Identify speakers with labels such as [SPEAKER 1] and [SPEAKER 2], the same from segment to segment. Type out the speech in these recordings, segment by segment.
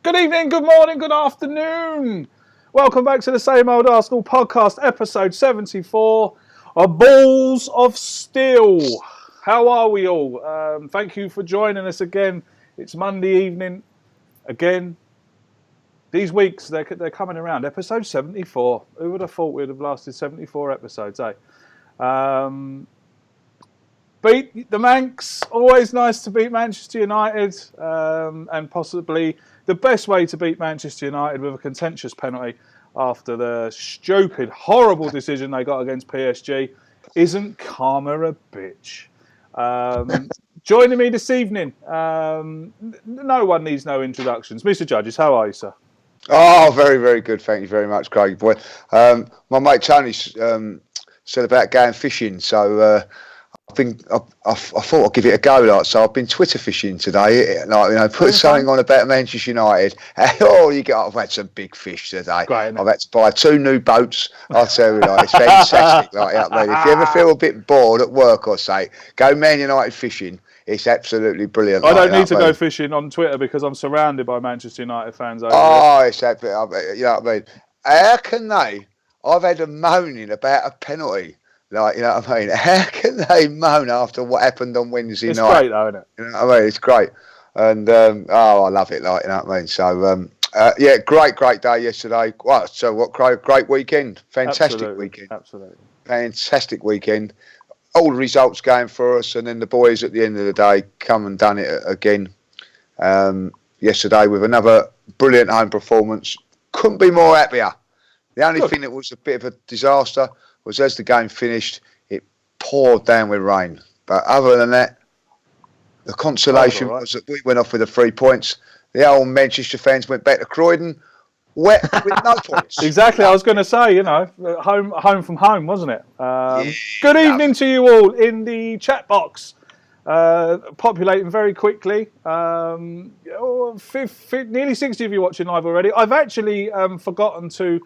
[SPEAKER 1] Good evening, good morning, good afternoon. Welcome back to the Same Old Arsenal podcast, episode 74 of Balls of Steel. How are we all? Thank you for joining us again. It's Monday evening. Again, these weeks, they're coming around. Episode 74. Who would have thought we'd have lasted 74 episodes, eh? Beat the Manx. Always nice to beat Manchester United, and possibly the best way to beat Manchester United with a contentious penalty after the stupid, horrible decision they got against PSG. Isn't karma a bitch? Joining me this evening, no one needs no introductions. Mr. Judges, how are you, sir?
[SPEAKER 2] Oh, very, very good. Thank you very much, Craig. Boy, my mate Tony said about going fishing, so I thought I'd give it a go. So I've been Twitter fishing today. Put something on about Manchester United. I've had some big fish today.
[SPEAKER 1] Great,
[SPEAKER 2] I've had to buy 2 new boats. I'll tell you, it's fantastic. If you ever feel a bit bored at work or say, go Man United fishing. It's absolutely brilliant.
[SPEAKER 1] I don't need to go fishing on Twitter because I'm surrounded by Manchester United fans over
[SPEAKER 2] it's absolutely. You know what I mean? How can they? I've had them moaning about a penalty. You know what I mean? How can they moan after what happened on Wednesday night?
[SPEAKER 1] It's great, though, isn't it?
[SPEAKER 2] You know what I mean? It's great. And, I love it, you know what I mean? So, great day yesterday. Great weekend. Fantastic weekend.
[SPEAKER 1] Absolutely.
[SPEAKER 2] Fantastic weekend. All the results going for us, and then the boys at the end of the day come and done it again yesterday with another brilliant home performance. Couldn't be more happier. The only thing that was a bit of a disaster was as the game finished, it poured down with rain. But other than that, the consolation was that we went off with the 3 points. The old Manchester fans went back to Croydon, wet with no points.
[SPEAKER 1] Exactly, I was going to say, home from home, wasn't it? Good evening to you all in the chat box. Populating very quickly. Nearly 60 of you watching live already. I've actually forgotten to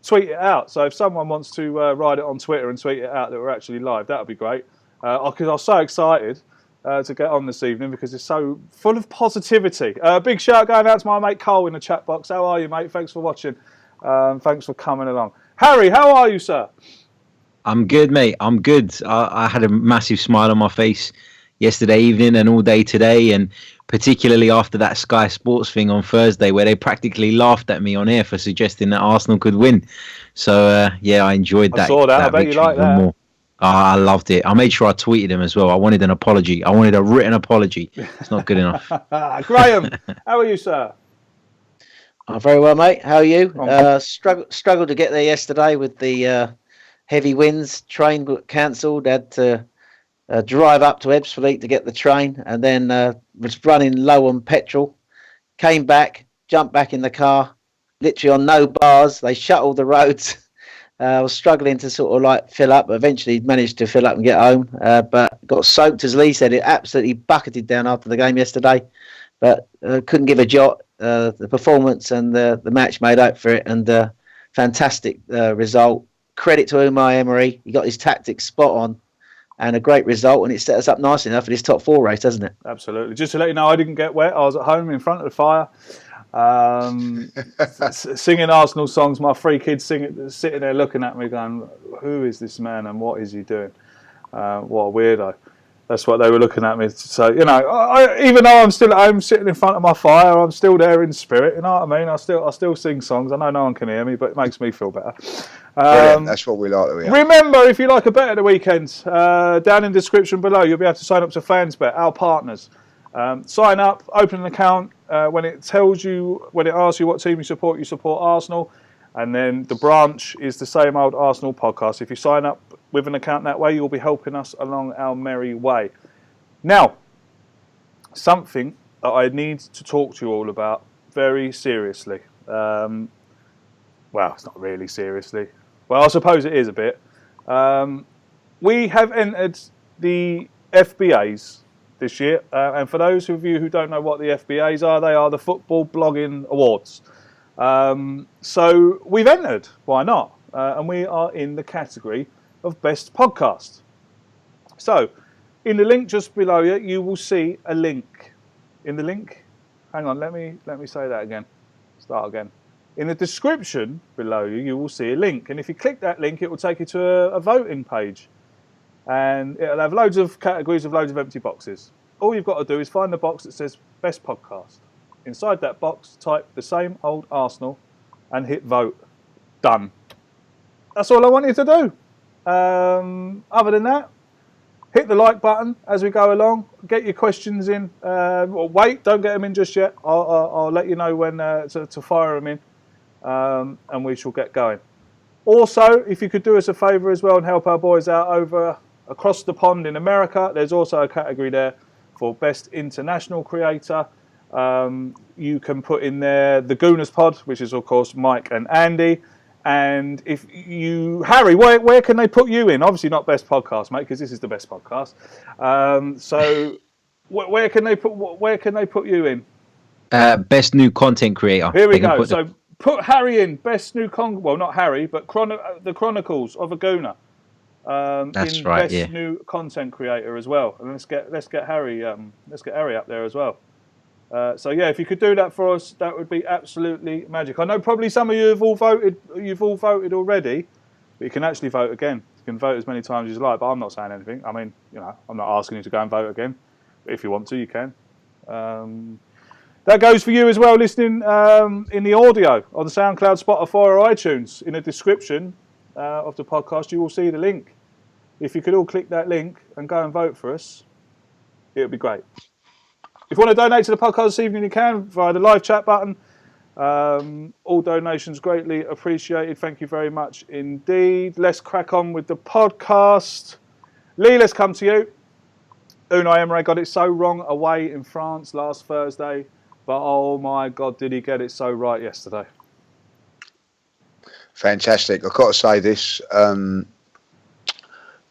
[SPEAKER 1] tweet it out. So if someone wants to write it on Twitter and tweet it out that we're actually live, that would be great. Because I was so excited to get on this evening because it's so full of positivity. Big shout going out to my mate Cole in the chat box. How are you, mate? Thanks for watching. Thanks for coming along. Harry, how are you, sir?
[SPEAKER 3] I'm good, mate. I'm good. I had a massive smile on my face yesterday evening and all day today, and particularly after that Sky Sports thing on Thursday where they practically laughed at me on air for suggesting that Arsenal could win. So, I enjoyed that.
[SPEAKER 1] I saw that. I bet you like that.
[SPEAKER 3] More. I loved it. I made sure I tweeted him as well. I wanted an apology. I wanted a written apology. It's not good enough.
[SPEAKER 1] Graham, how are you, sir?
[SPEAKER 4] I'm very well, mate. How are you? Struggled to get there yesterday with the heavy winds. Train got cancelled. Had to drive up to Ebbsfleet to get the train, and then was running low on petrol. Came back, jumped back in the car, literally on no bars. They shut all the roads. I was struggling to sort of fill up. Eventually managed to fill up and get home, but got soaked, as Lee said. It absolutely bucketed down after the game yesterday, but couldn't give a jot. The performance and the match made up for it, and fantastic result. Credit to Unai Emery. He got his tactics spot on. And a great result, and it set us up nicely enough for this top 4 race, doesn't it?
[SPEAKER 1] Absolutely. Just to let you know, I didn't get wet. I was at home in front of the fire, singing Arsenal songs. My 3 kids sitting there looking at me going, who is this man and what is he doing? What a weirdo. That's what they were looking at me. So, even though I'm still at home sitting in front of my fire, I'm still there in spirit. You know what I mean? I still sing songs. I know no one can hear me, but it makes me feel better.
[SPEAKER 2] That's what we like.
[SPEAKER 1] Remember, if you like a bet at the weekend, down in the description below, you'll be able to sign up to FansBet, our partners. Sign up, open an account. When it asks you what team you support Arsenal. And then the branch is the Same Old Arsenal podcast. If you sign up with an account that way, you'll be helping us along our merry way. Now, something that I need to talk to you all about very seriously. Well, it's not really seriously. Well, I suppose it is a bit. We have entered the FBAs this year. And for those of you who don't know what the FBAs are, they are the Football Blogging Awards. So we've entered. Why not? And we are in the category of Best Podcast. So, in the link just below you will see a link. In the link, hang on, let me say that again. Start again. In the description below you will see a link. And if you click that link, it will take you to a voting page. And it'll have loads of categories of loads of empty boxes. All you've got to do is find the box that says Best Podcast. Inside that box, type the same old Arsenal and hit vote. Done. That's all I want you to do. Other than that, hit the like button as we go along. Get your questions in. Wait, don't get them in just yet. I'll let you know when to fire them in. And we shall get going. Also, if you could do us a favour as well and help our boys out over across the pond in America, there's also a category there for Best International Creator. You can put in there the Gooners Pod, which is of course Mike and Andy. And if you, Harry, where can they put you in? Obviously not Best Podcast, mate, because this is the best podcast. So where can they put you in?
[SPEAKER 3] Best new content creator.
[SPEAKER 1] Here we go. So put Harry in Best New well, not Harry, but the Chronicles of a Gooner.
[SPEAKER 3] That's
[SPEAKER 1] in
[SPEAKER 3] right.
[SPEAKER 1] Best New Content Creator as well. And let's get Harry up there as well. So yeah, if you could do that for us, that would be absolutely magic. I know probably some of you have all voted. You've all voted already, but you can actually vote again. You can vote as many times as you like. But I'm not saying anything. I mean, I'm not asking you to go and vote again. But if you want to, you can. That goes for you as well, listening in the audio on the SoundCloud, Spotify, or iTunes. In the description of the podcast, you will see the link. If you could all click that link and go and vote for us, it would be great. If you want to donate to the podcast this evening, you can via the live chat button. All donations greatly appreciated. Thank you very much indeed. Let's crack on with the podcast. Lee, let's come to you. Unai Emery got it so wrong away in France last Thursday, but oh my God, did he get it so right yesterday?
[SPEAKER 2] Fantastic. I've got to say this.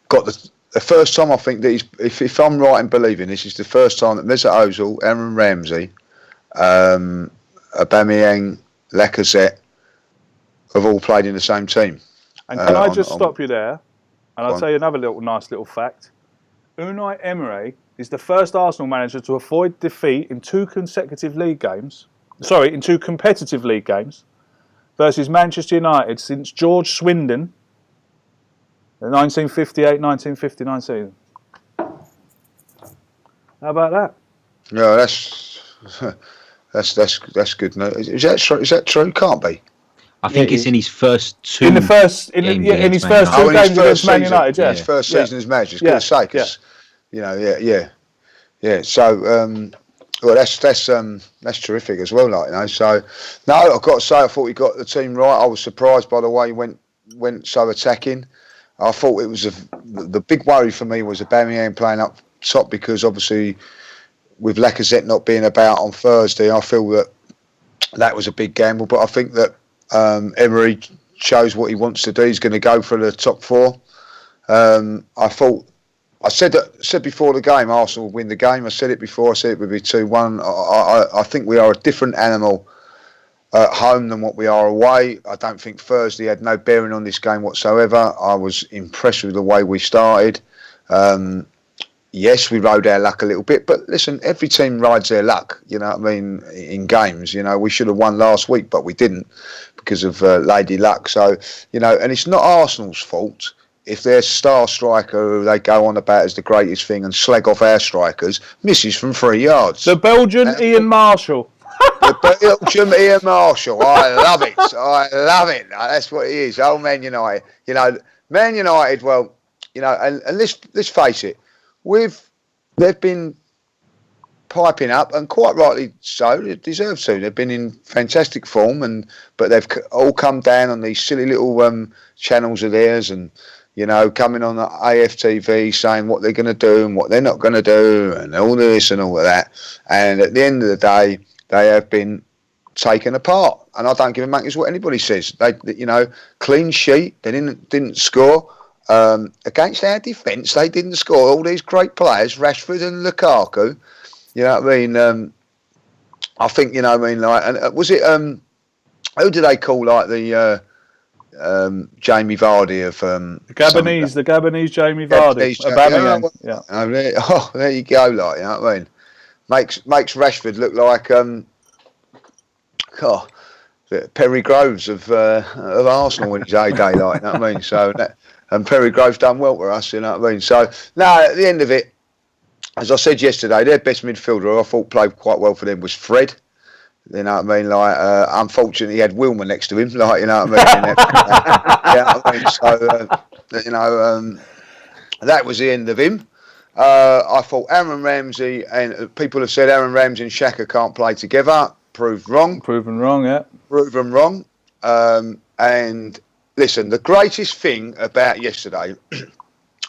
[SPEAKER 2] Got the first time I think that if I'm right in believing this is the first time that Mesut Ozil, Aaron Ramsey, Aubameyang, Lacazette have all played in the same team.
[SPEAKER 1] And can I just stop you there? And I'll tell you another nice little fact. Unai Emery is the first Arsenal manager to avoid defeat in two competitive league games versus Manchester United since George Swindon, the 1958-1959 season. How about that?
[SPEAKER 2] No, that's good. No, is that true? Can't be.
[SPEAKER 3] I think it's in his first two.
[SPEAKER 1] In his first two games against Man United. Yeah,
[SPEAKER 2] his first season as manager. It's going to say, because yeah. So, well, that's terrific as well. So, no, I've got to say, I thought he got the team right. I was surprised by the way he went so attacking. I thought it was the big worry for me was Aubameyang playing up top, because obviously with Lacazette not being about on Thursday, I feel that was a big gamble. But I think that Emery shows what he wants to do. He's going to go for the top four. I said before the game, Arsenal would win the game. I said it before. I said it would be 2-1. I think we are a different animal at home than what we are away. I don't think Thursday had no bearing on this game whatsoever. I was impressed with the way we started. Yes, we rode our luck a little bit, but listen, every team rides their luck, in games. We should have won last week, but we didn't because of lady luck. So, and it's not Arsenal's fault if their star striker, who they go on about as the greatest thing and slag off our strikers, misses from 3 yards.
[SPEAKER 1] The Belgian Ian Marshall.
[SPEAKER 2] The Belgium Ian Marshall. I love it. That's what he is. Oh, Man United. Man United, well, and let's face it, they've been piping up, and quite rightly so. They deserve to. They've been in fantastic form, but they've all come down on these silly little channels of theirs, and coming on the AFTV saying what they're going to do and what they're not going to do, and all this and all of that. And at the end of the day, they have been taken apart, and I don't give a monkeys what anybody says. They, clean sheet. They didn't score. Against our defence, they didn't score. All these great players, Rashford and Lukaku. You know what I mean? I think, and was it, who do they call the Jamie Vardy of...
[SPEAKER 1] the Gabonese Jamie Vardy.
[SPEAKER 2] Aubameyang. There you go, you know what I mean? Makes Rashford look like, the Perry Groves of Arsenal in his heyday, like, you know what I mean? So and Perry Groves done well for us, you know what I mean? So no, at the end of it, as I said yesterday, their best midfielder I thought played quite well for them was Fred. You know what I mean? Like, unfortunately, he had Wilmer next to him. Like, you know what I mean? Yeah, I mean, so you know, that was the end of him. I thought Aaron Ramsey, and people have said Aaron Ramsey and Xhaka can't play together. Proved wrong.
[SPEAKER 1] Proven wrong, yeah.
[SPEAKER 2] Proven wrong. And listen, the greatest thing about yesterday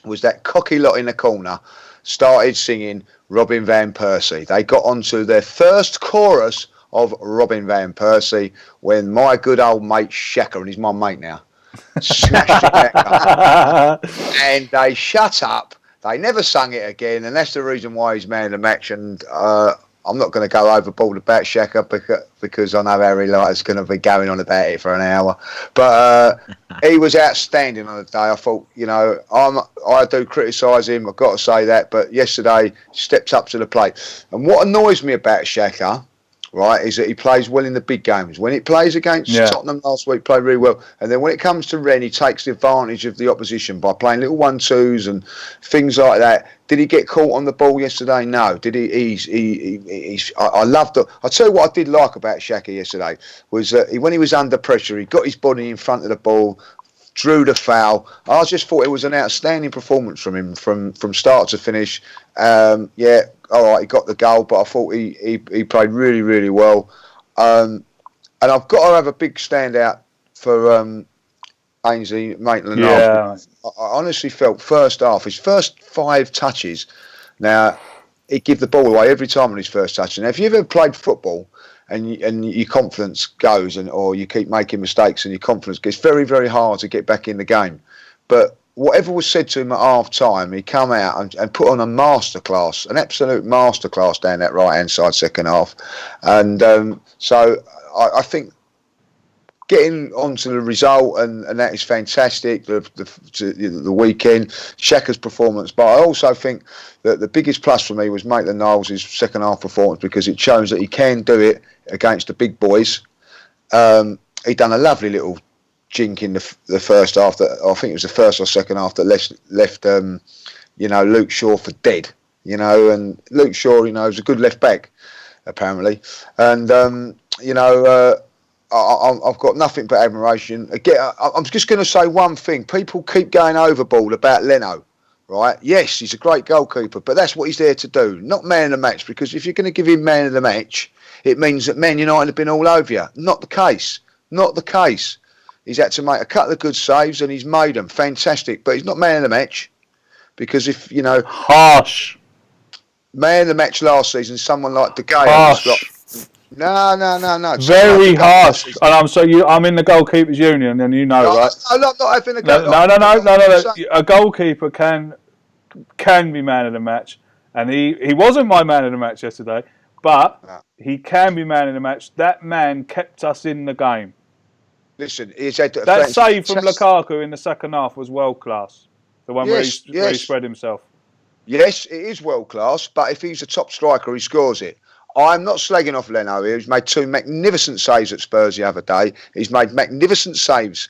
[SPEAKER 2] was that cocky lot in the corner started singing Robin van Persie. They got onto their first chorus of Robin van Persie when my good old mate Xhaka, and he's my mate now, smashed it back and they shut up. They never sung it again, and that's the reason why he's man of the match. And I'm not going to go overboard about Xhaka because I know Harry Lighter's going to be going on about it for an hour. But he was outstanding on the day. I thought, you know, I do criticise him, I've got to say that, but yesterday stepped up to the plate. And what annoys me about Xhaka, right, is that he plays well in the big games. When it plays against Tottenham last week, played really well. And then when it comes to Rennes, he takes the advantage of the opposition by playing little 1-2s and things like that. Did he get caught on the ball yesterday? No. Did he? I loved it. I'll tell you what I did like about Xhaka yesterday was that when he was under pressure, he got his body in front of the ball, drew the foul. I just thought it was an outstanding performance from him from start to finish. Yeah, all right, he got the goal, but I thought he played really, really well. And I've got to have a big standout for Ainsley Maitland-Niles. I honestly felt first half, his first 5 touches, now he'd give the ball away every time on his first touch. And if you've ever played football and your confidence goes, or you keep making mistakes and your confidence gets very, very hard to get back in the game. But whatever was said to him at half time, he come out and put on a masterclass, an absolute masterclass down that right hand side second half. And so I think getting onto the result and that is fantastic. The weekend, Xhaka's performance, but I also think that the biggest plus for me was Maitland-Niles' second half performance, because it shows that he can do it against the big boys. He done a lovely little jink in the first half. That I think it was the first or second half that left you know, Luke Shaw for dead. You know, and Luke Shaw, you know, is a good left back apparently, and you know. I've got nothing but admiration. Again, I'm just going to say one thing. People keep going overboard about Leno, right? Yes, he's a great goalkeeper, but that's what he's there to do, not man of the match, because if you're going to give him man of the match, it means that Man United have been all over you. Not the case. Not the case. He's had to make a couple of good saves, and he's made them. Fantastic. But he's not man of the match, because if, you know...
[SPEAKER 1] Harsh.
[SPEAKER 2] Man of the match last season, someone like De Gea... Harsh. No.
[SPEAKER 1] Very harsh. And I'm in the goalkeepers union, and you know, right?
[SPEAKER 2] I'm not having a go.
[SPEAKER 1] No. A goalkeeper can be man of the match, and he wasn't my man of the match yesterday, but he can be man of the match. That man kept us in the game.
[SPEAKER 2] Listen, he's had
[SPEAKER 1] that save from Lukaku in the second half was world class. The one where he spread himself.
[SPEAKER 2] Yes, it is world class, but if he's a top striker, he scores it. I'm not slagging off Leno here. He's made 2 magnificent saves at Spurs the other day. He's made magnificent saves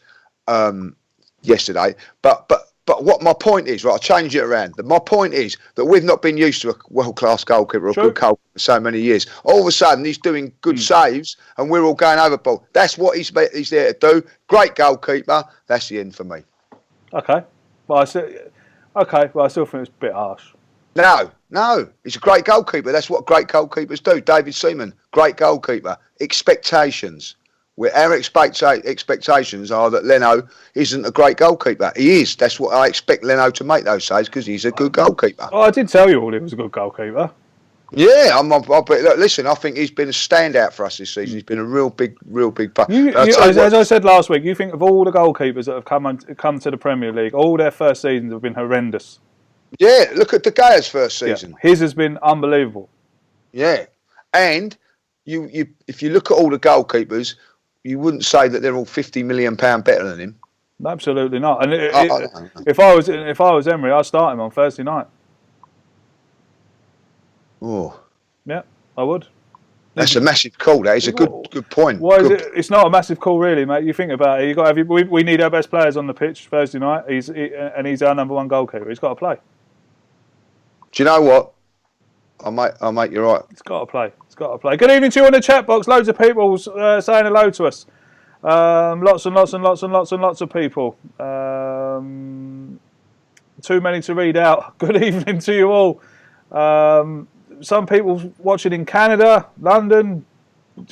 [SPEAKER 2] yesterday. But what my point is, right, I'll change it around. My point is that we've not been used to a world-class goalkeeper or a good goalkeeper for so many years. All of a sudden, he's doing good saves and we're all going overboard. That's what he's there to do. Great goalkeeper. That's the end for me.
[SPEAKER 1] Okay. Well, I still think it's a bit harsh.
[SPEAKER 2] No, he's a great goalkeeper. That's what great goalkeepers do. David Seaman, great goalkeeper. Expectations. Our expectations are that Leno isn't a great goalkeeper. He is. That's what I expect Leno to make those saves, because he's a good goalkeeper.
[SPEAKER 1] Oh, I did tell you all he was a good goalkeeper.
[SPEAKER 2] Yeah, listen, I think he's been a standout for us this season. He's been a real big player.
[SPEAKER 1] As I said last week, you think of all the goalkeepers that have come to the Premier League, all their first seasons have been horrendous.
[SPEAKER 2] Yeah, look at De Gea's first season.
[SPEAKER 1] Yeah, his has been unbelievable.
[SPEAKER 2] Yeah, and you if you look at all the goalkeepers, you wouldn't say that they're all £50 million better than him.
[SPEAKER 1] Absolutely not. And if I was Emery, I'd start him on Thursday night.
[SPEAKER 2] Oh,
[SPEAKER 1] yeah, I would.
[SPEAKER 2] That's a massive call. That is a good point.
[SPEAKER 1] Why is it? It's not a massive call, really, mate. You think about it. You got we need our best players on the pitch Thursday night. He's our number one goalkeeper. He's got to play.
[SPEAKER 2] Do you know what? I might. You're right.
[SPEAKER 1] It's got to play. It's got to play. Good evening to you on the chat box. Loads of people saying hello to us. Lots and lots and lots and lots and lots of people. Too many to read out. Good evening to you all. Some people watching in Canada, London,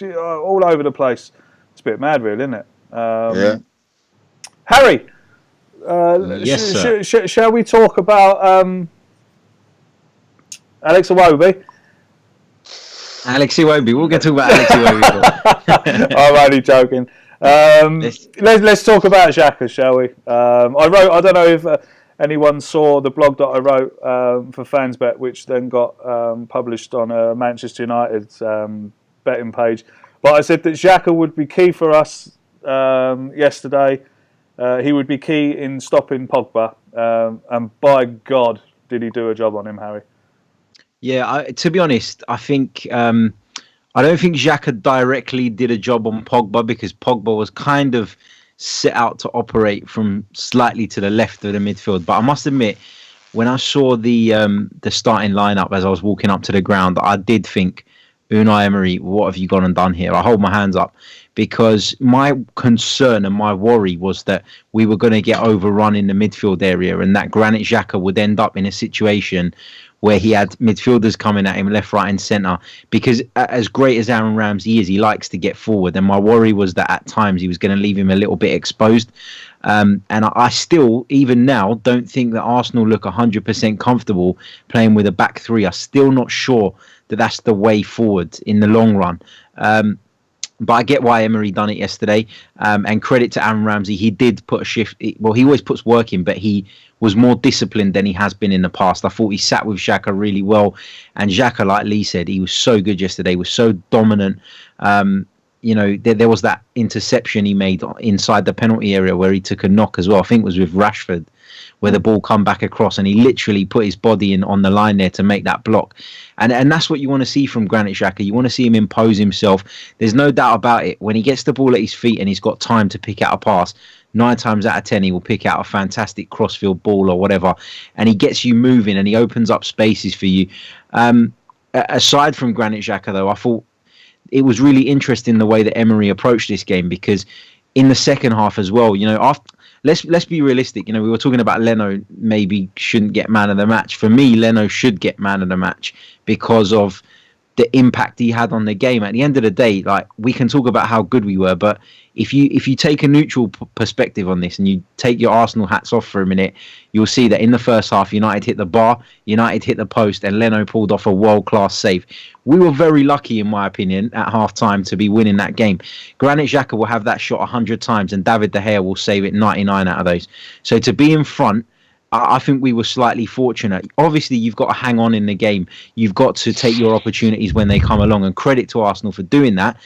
[SPEAKER 1] all over the place. It's a bit mad, really, isn't it?
[SPEAKER 2] Yeah.
[SPEAKER 1] Harry,
[SPEAKER 3] yes, sir.
[SPEAKER 1] Shall we talk about Alex Iwobi?
[SPEAKER 3] Alex Iwobi. We'll get to talk about Alex Iwobi.
[SPEAKER 1] I'm only joking. Let's talk about Xhaka, shall we? I don't know if anyone saw the blog that I wrote for FansBet, which then got published on Manchester United's betting page. But I said that Xhaka would be key for us yesterday. He would be key in stopping Pogba. And by God, did he do a job on him, Harry?
[SPEAKER 3] Yeah, to be honest, I think I don't think Xhaka directly did a job on Pogba, because Pogba was kind of set out to operate from slightly to the left of the midfield. But I must admit, when I saw the starting lineup as I was walking up to the ground, I did think, Unai Emery, what have you gone and done here? I hold my hands up, because my concern and my worry was that we were going to get overrun in the midfield area, and that Granit Xhaka would end up in a situation where he had midfielders coming at him left, right and centre, because as great as Aaron Ramsey is, he likes to get forward, and my worry was that at times he was going to leave him a little bit exposed. And I still, even now, don't think that Arsenal look 100% comfortable playing with a back three. I'm still not sure that that's the way forward in the long run. But I get why Emery done it yesterday. And credit to Aaron Ramsey. He did put a shift. Well, he always puts work in, but he was more disciplined than he has been in the past. I thought he sat with Xhaka really well. And Xhaka, like Lee said, he was so good yesterday. He was so dominant. There was that interception he made inside the penalty area where he took a knock as well. I think it was with Rashford, where the ball come back across and he literally put his body in on the line there to make that block. And that's what you want to see from Granit Xhaka. You want to see him impose himself. There's no doubt about it. When he gets the ball at his feet and he's got time to pick out a pass, 9 times out of 10 he will pick out a fantastic crossfield ball or whatever, and he gets you moving and he opens up spaces for you. Aside from Granit Xhaka, though, I thought it was really interesting the way that Emery approached this game, because in the second half as well, let's be realistic. We were talking about Leno maybe shouldn't get man of the match. For me, Leno should get man of the match because of the impact he had on the game. At the end of the day, like, we can talk about how good we were, but if you take a neutral perspective on this and you take your Arsenal hats off for a minute, you'll see that in the first half, United hit the bar, United hit the post, and Leno pulled off a world-class save. We were very lucky, in my opinion, at half-time to be winning that game. Granit Xhaka will have that shot 100 times, and David De Gea will save it 99 out of those. So to be in front, I think we were slightly fortunate. Obviously, you've got to hang on in the game. You've got to take your opportunities when they come along, and credit to Arsenal for doing that.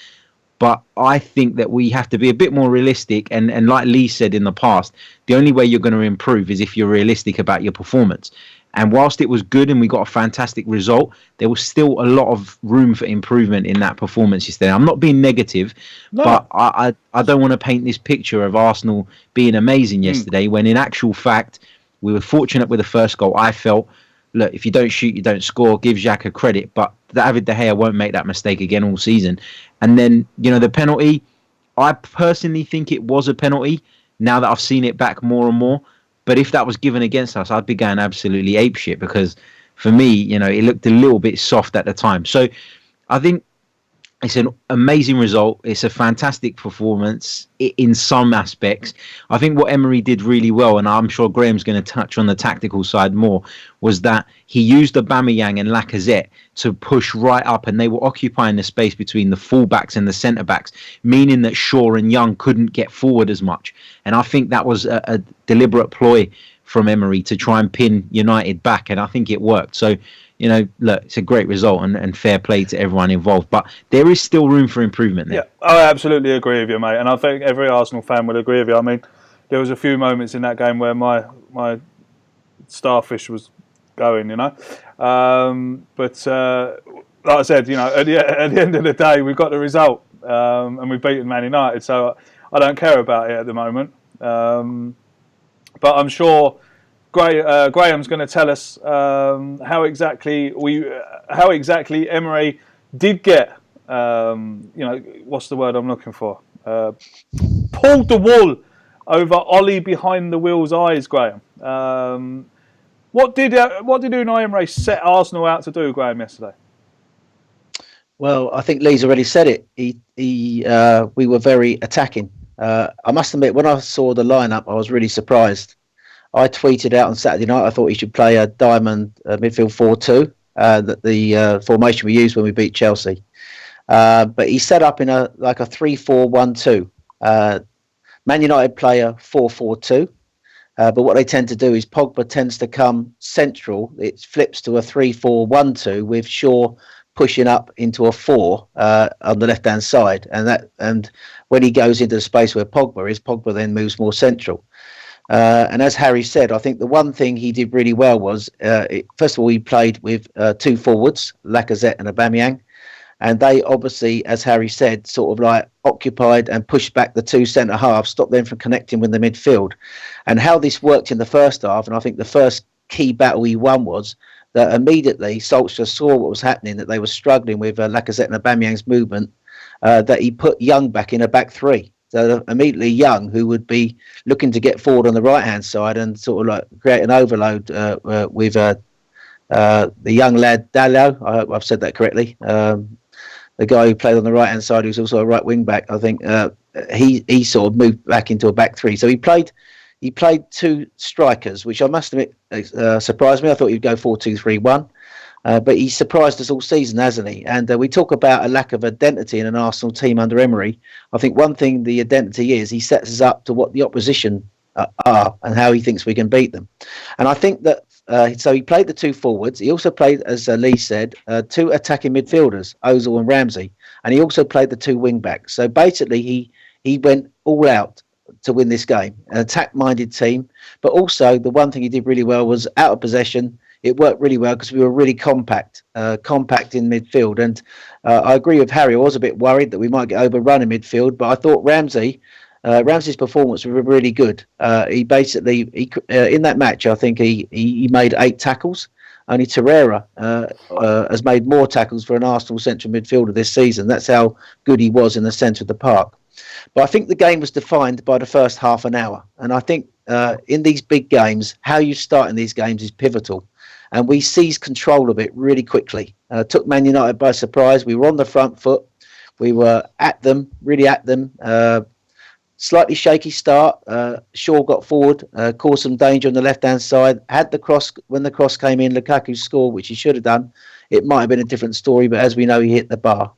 [SPEAKER 3] But I think that we have to be a bit more realistic. And like Lee said in the past, the only way you're going to improve is if you're realistic about your performance. And whilst it was good and we got a fantastic result, there was still a lot of room for improvement in that performance yesterday. I'm not being negative, but I don't want to paint this picture of Arsenal being amazing yesterday, when in actual fact, we were fortunate with the first goal. I felt, look, if you don't shoot, you don't score. Give Xhaka credit, but David De Gea won't make that mistake again all season. And then, the penalty, I personally think it was a penalty now that I've seen it back more and more. But if that was given against us, I'd be going absolutely apeshit, because for me, it looked a little bit soft at the time. So I think it's an amazing result. It's a fantastic performance in some aspects. I think what Emery did really well, and I'm sure Graham's going to touch on the tactical side more, was that he used Aubameyang and Lacazette to push right up, and they were occupying the space between the fullbacks and the centre-backs, meaning that Shaw and Young couldn't get forward as much. And I think that was a deliberate ploy from Emery to try and pin United back, and I think it worked. So, look, it's a great result and fair play to everyone involved. But there is still room for improvement there.
[SPEAKER 1] Yeah, I absolutely agree with you, mate. And I think every Arsenal fan would agree with you. I mean, there was a few moments in that game where my starfish was going, But like I said, at the end of the day, we've got the result, and we've beaten Man United. So I don't care about it at the moment. But I'm sure Graham's going to tell us how exactly Emery did get. What's the word I'm looking for? Pulled the wool over Ollie behind the wheel's eyes, Graham. What did Unai Emery set Arsenal out to do, Graham, yesterday?
[SPEAKER 4] Well, I think Lee's already said it. We were very attacking. I must admit, when I saw the lineup, I was really surprised. I tweeted out on Saturday night I thought he should play a diamond midfield 4-2, the formation we used when we beat Chelsea. But he set up in a 3-4-1-2. Man United play a 4-4-2. But what they tend to do is Pogba tends to come central. It flips to a 3-4-1-2 with Shaw pushing up into a 4 on the left-hand side. And when he goes into the space where Pogba is, Pogba then moves more central. And as Harry said, I think the one thing he did really well was, first of all, he played with 2 forwards, Lacazette and Aubameyang. And they obviously, as Harry said, sort of like occupied and pushed back the 2 centre-halves, stopped them from connecting with the midfield. And how this worked in the first half, and I think the first key battle he won was that immediately Solskjaer saw what was happening, that they were struggling with Lacazette and Aubameyang's movement, that he put Young back in a back 3. So immediately Young, who would be looking to get forward on the right-hand side and sort of like create an overload with the young lad, Dallo, I hope I've said that correctly, the guy who played on the right-hand side, who's also a right wing-back, I think, he sort of moved back into a back 3. So he played 2 strikers, which I must admit surprised me. I thought he'd go 4-2-3-1. But he's surprised us all season, hasn't he? And we talk about a lack of identity in an Arsenal team under Emery. I think one thing the identity is, he sets us up to what the opposition are and how he thinks we can beat them. And I think that, so he played the 2 forwards. He also played, as Lee said, 2 attacking midfielders, Ozil and Ramsey. And he also played the 2 wing-backs. So basically, he went all out to win this game, an attack-minded team. But also, the one thing he did really well was out of possession. It worked really well because we were really compact in midfield. And I agree with Harry. I was a bit worried that we might get overrun in midfield, but I thought Ramsey's performance was really good. He basically, in that match, I think he made 8 tackles. Only Torreira has made more tackles for an Arsenal central midfielder this season. That's how good he was in the centre of the park. But I think the game was defined by the first half an hour. And I think in these big games, how you start in these games is pivotal. And we seized control of it really quickly. Took Man United by surprise. We were on the front foot. We were really at them. Slightly shaky start. Shaw got forward, caused some danger on the left-hand side. Had the cross, when the cross came in, Lukaku scored, which he should have done. It might have been a different story, but as we know, he hit the bar.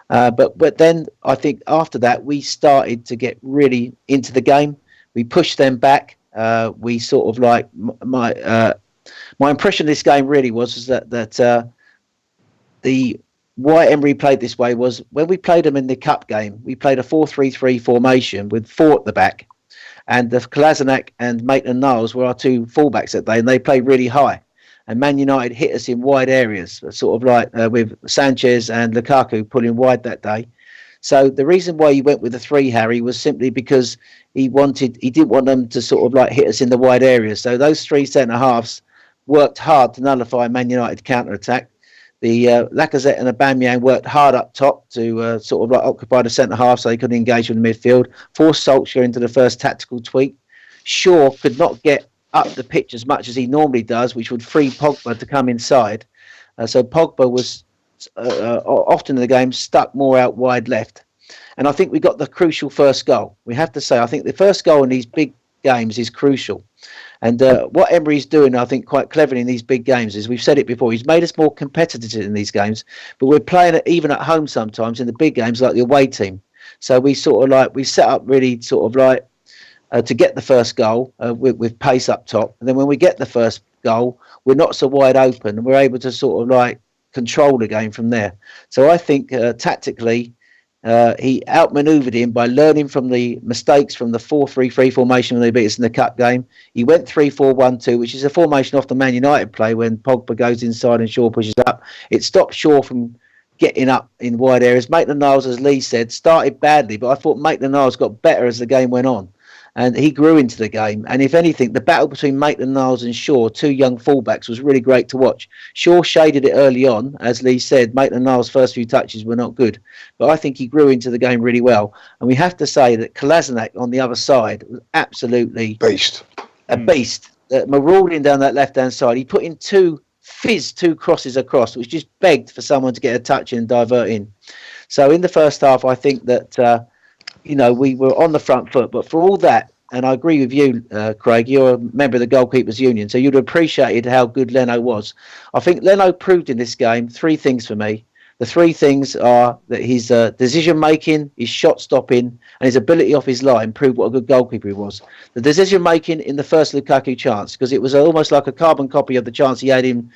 [SPEAKER 4] But then I think after that, we started to get really into the game. We pushed them back. We sort of like, my impression of this game really was that why Emery played this way was when we played them in the cup game, we played a 4-3-3 formation with 4 at the back, and the Kolasinac and Maitland-Niles were our 2 fullbacks that day, and they played really high. And Man United hit us in wide areas, sort of like with Sanchez and Lukaku pulling wide that day. So the reason why he went with the 3, Harry, was simply because he didn't want them to sort of like hit us in the wide areas. So those 3 centre halves worked hard to nullify Man United counter attack. The Lacazette and Aubameyang worked hard up top to sort of like occupy the centre half so they couldn't engage with the midfield. Forced Solskjaer into the first tactical tweak. Shaw could not get up the pitch as much as he normally does, which would free Pogba to come inside. So Pogba was often in the game stuck more out wide left. And I think we got the crucial first goal. We have to say, I think the first goal in these big games is crucial. And what Emery's doing, I think, quite cleverly in these big games is, we've said it before, he's made us more competitive in these games, but we're playing it even at home sometimes in the big games like the away team. So we set up really sort of like to get the first goal with pace up top. And then when we get the first goal, we're not so wide open and we're able to sort of like control the game from there. So I think tactically, He outmaneuvered him by learning from the mistakes from the 4-3-3 formation when they beat us in the cup game. He went 3-4-1-2, which is a formation off the Man United play when Pogba goes inside and Shaw pushes up. It stopped Shaw from getting up in wide areas. Maitland-Niles, as Lee said, started badly, but I thought Maitland-Niles got better as the game went on. And he grew into the game. And if anything, the battle between Maitland-Niles and Shaw, two young fullbacks, was really great to watch. Shaw shaded it early on. As Lee said, Maitland-Niles' first few touches were not good. But I think he grew into the game really well. And we have to say that Kolasinac on the other side was absolutely a beast. Marauding down that left-hand side. He put in two crosses across, which just begged for someone to get a touch and divert in. So in the first half, I think that... we were on the front foot, but for all that, and I agree with you, Craig, you're a member of the Goalkeepers Union, so you'd have appreciated how good Leno was. I think Leno proved in this game three things for me. The three things are that his decision-making, his shot-stopping, and his ability off his line proved what a good goalkeeper he was. The decision-making in the first Lukaku chance, because it was almost like a carbon copy of the chance he had in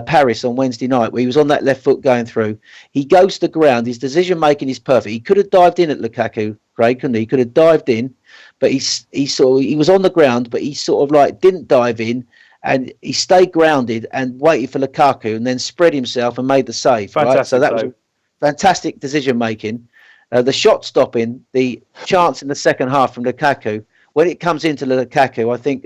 [SPEAKER 4] Paris on Wednesday night, where he was on that left foot going through. He goes to the ground. His decision making is perfect. He could have dived in at Lukaku, Craig, couldn't he? He could have dived in, but he was on the ground, but he sort of like didn't dive in, and he stayed grounded and waited for Lukaku, and then spread himself and made the save.
[SPEAKER 1] Fantastic
[SPEAKER 4] right? So that
[SPEAKER 1] save.
[SPEAKER 4] was fantastic decision making. The shot stopping, the chance in the second half from Lukaku. When it comes into Lukaku, I think.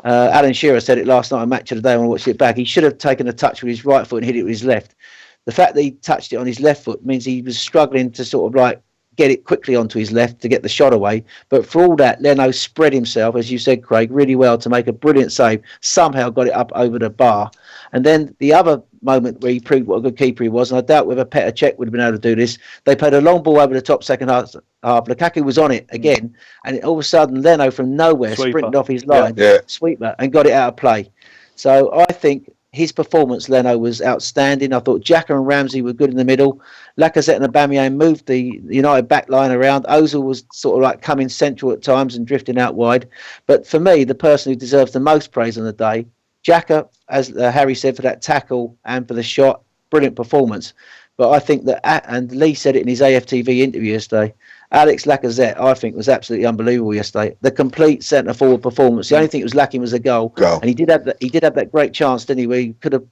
[SPEAKER 4] Alan Shearer said it last night on Match of the Day when I watched it back. He should have taken a touch with his right foot and hit it with his left. The fact that he touched it on his left foot means he was struggling to sort of like get it quickly onto his left to get the shot away. But for all that, Leno spread himself, as you said, Craig, really well to make a brilliant save. Somehow got it up over the bar. And then the other moment where he proved what a good keeper he was, and I doubt whether Petr Cech would have been able to do this, they played a long ball over the top second half. Lukaku was on it again, and all of a sudden Leno from nowhere sprinted off his line, sweeper, and got it out of play. So I think his performance, Leno, was outstanding. I thought Xhaka and Ramsey were good in the middle. Lacazette and Aubameyang moved the United back line around. Ozil was sort of like coming central at times and drifting out wide. But for me, the person who deserves the most praise on the day, Xhaka, as Harry said, for that tackle and for the shot, brilliant performance. But I think that, and Lee said it in his AFTV interview yesterday, Alex Lacazette, I think, was absolutely unbelievable yesterday. The complete centre forward performance. The only thing that was lacking was a goal. And he did have that great chance, didn't he, where he could have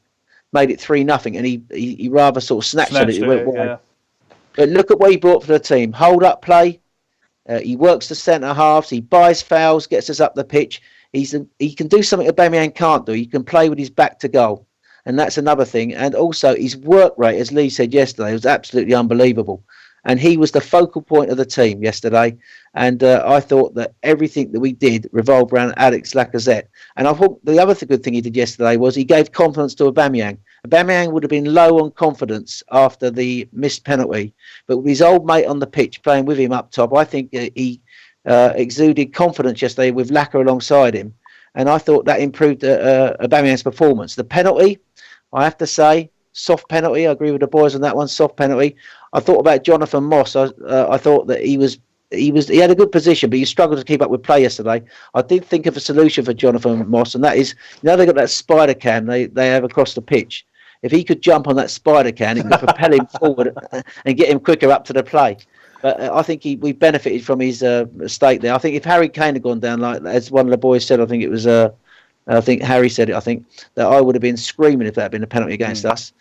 [SPEAKER 4] made it 3-0, and he rather sort of snatched it. It went wide. Yeah. But look at what he brought for the team. Hold up play. He works the centre halves. He buys fouls, gets us up the pitch. He can do something Aubameyang can't do. He can play with his back to goal. And that's another thing. And also his work rate, as Lee said yesterday, was absolutely unbelievable. And he was the focal point of the team yesterday. And I thought that everything that we did revolved around Alex Lacazette. And I thought the other good thing he did yesterday was he gave confidence to Aubameyang. Aubameyang would have been low on confidence after the missed penalty. But with his old mate on the pitch playing with him up top, I think he exuded confidence yesterday with Lacazette alongside him. And I thought that improved Aubameyang's performance. The penalty, I have to say, soft penalty. I agree with the boys on that one, soft penalty. I thought about Jonathan Moss. I thought that he had a good position, but he struggled to keep up with play yesterday. I did think of a solution for Jonathan Moss, and that is, they've got that spider cam they have across the pitch. If he could jump on that spider cam, it could propel him forward and get him quicker up to the play. But I think we benefited from his mistake there. I think if Harry Kane had gone down, like as one of the boys said, I think it was, I think Harry said it, I think, that I would have been screaming if that had been a penalty against us.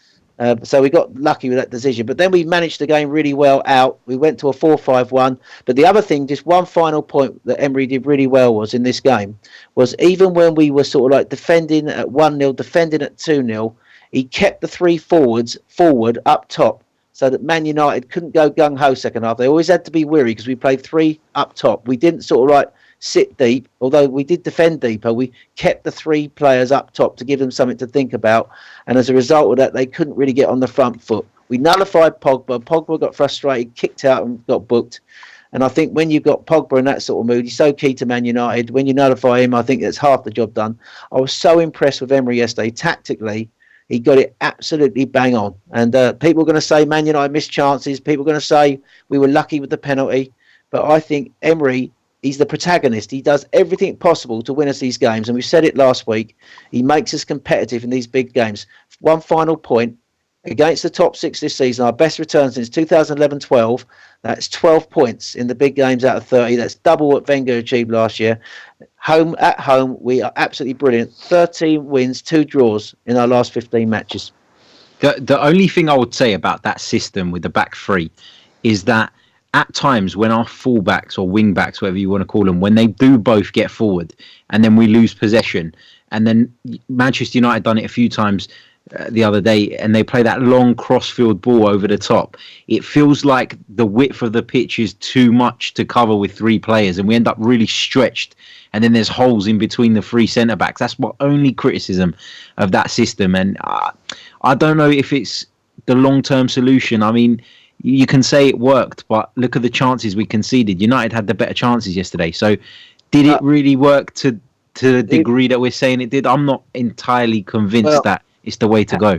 [SPEAKER 4] So we got lucky with that decision. But then we managed the game really well out. We went to a 4-5-1. But the other thing, just one final point that Emery did really well was in this game, was even when we were sort of like defending at 1-0, defending at 2-0, he kept the three forwards forward up top so that Man United couldn't go gung-ho second half. They always had to be weary because we played three up top. We didn't sort of like sit deep, although we did defend deeper. We kept the three players up top to give them something to think about, and as a result of that, they couldn't really get on the front foot. We nullified Pogba. Pogba got frustrated, kicked out and got booked. And I think when you've got Pogba in that sort of mood, he's so key to Man United. When you nullify him, I think that's half the job done. I was so impressed with Emery yesterday. Tactically, he got it absolutely bang on. And people are going to say Man United missed chances. People are going to say we were lucky with the penalty. But I think Emery, he's the protagonist. He does everything possible to win us these games. And we said it last week. He makes us competitive in these big games. One final point. against the top six this season. Our best return since 2011-12. That's 12 points in the big games out of 30. That's double what Wenger achieved last year. At home, we are absolutely brilliant. 13 wins, 2 draws in our last 15 matches.
[SPEAKER 3] The only thing I would say about that system with the back three is that at times when our fullbacks or wing backs, whatever you want to call them, when they do both get forward and then we lose possession, and then Manchester United done it a few times the other day, and they play that long cross-field ball over the top, it feels like the width of the pitch is too much to cover with 3 players, and we end up really stretched, and then there's holes in between the 3 centre-backs. That's my only criticism of that system, and I don't know if it's the long-term solution. I mean, you can say it worked, but look at the chances we conceded. United had the better chances yesterday, so did it really work to the degree that we're saying it did? I'm not entirely convinced that it's the way to go.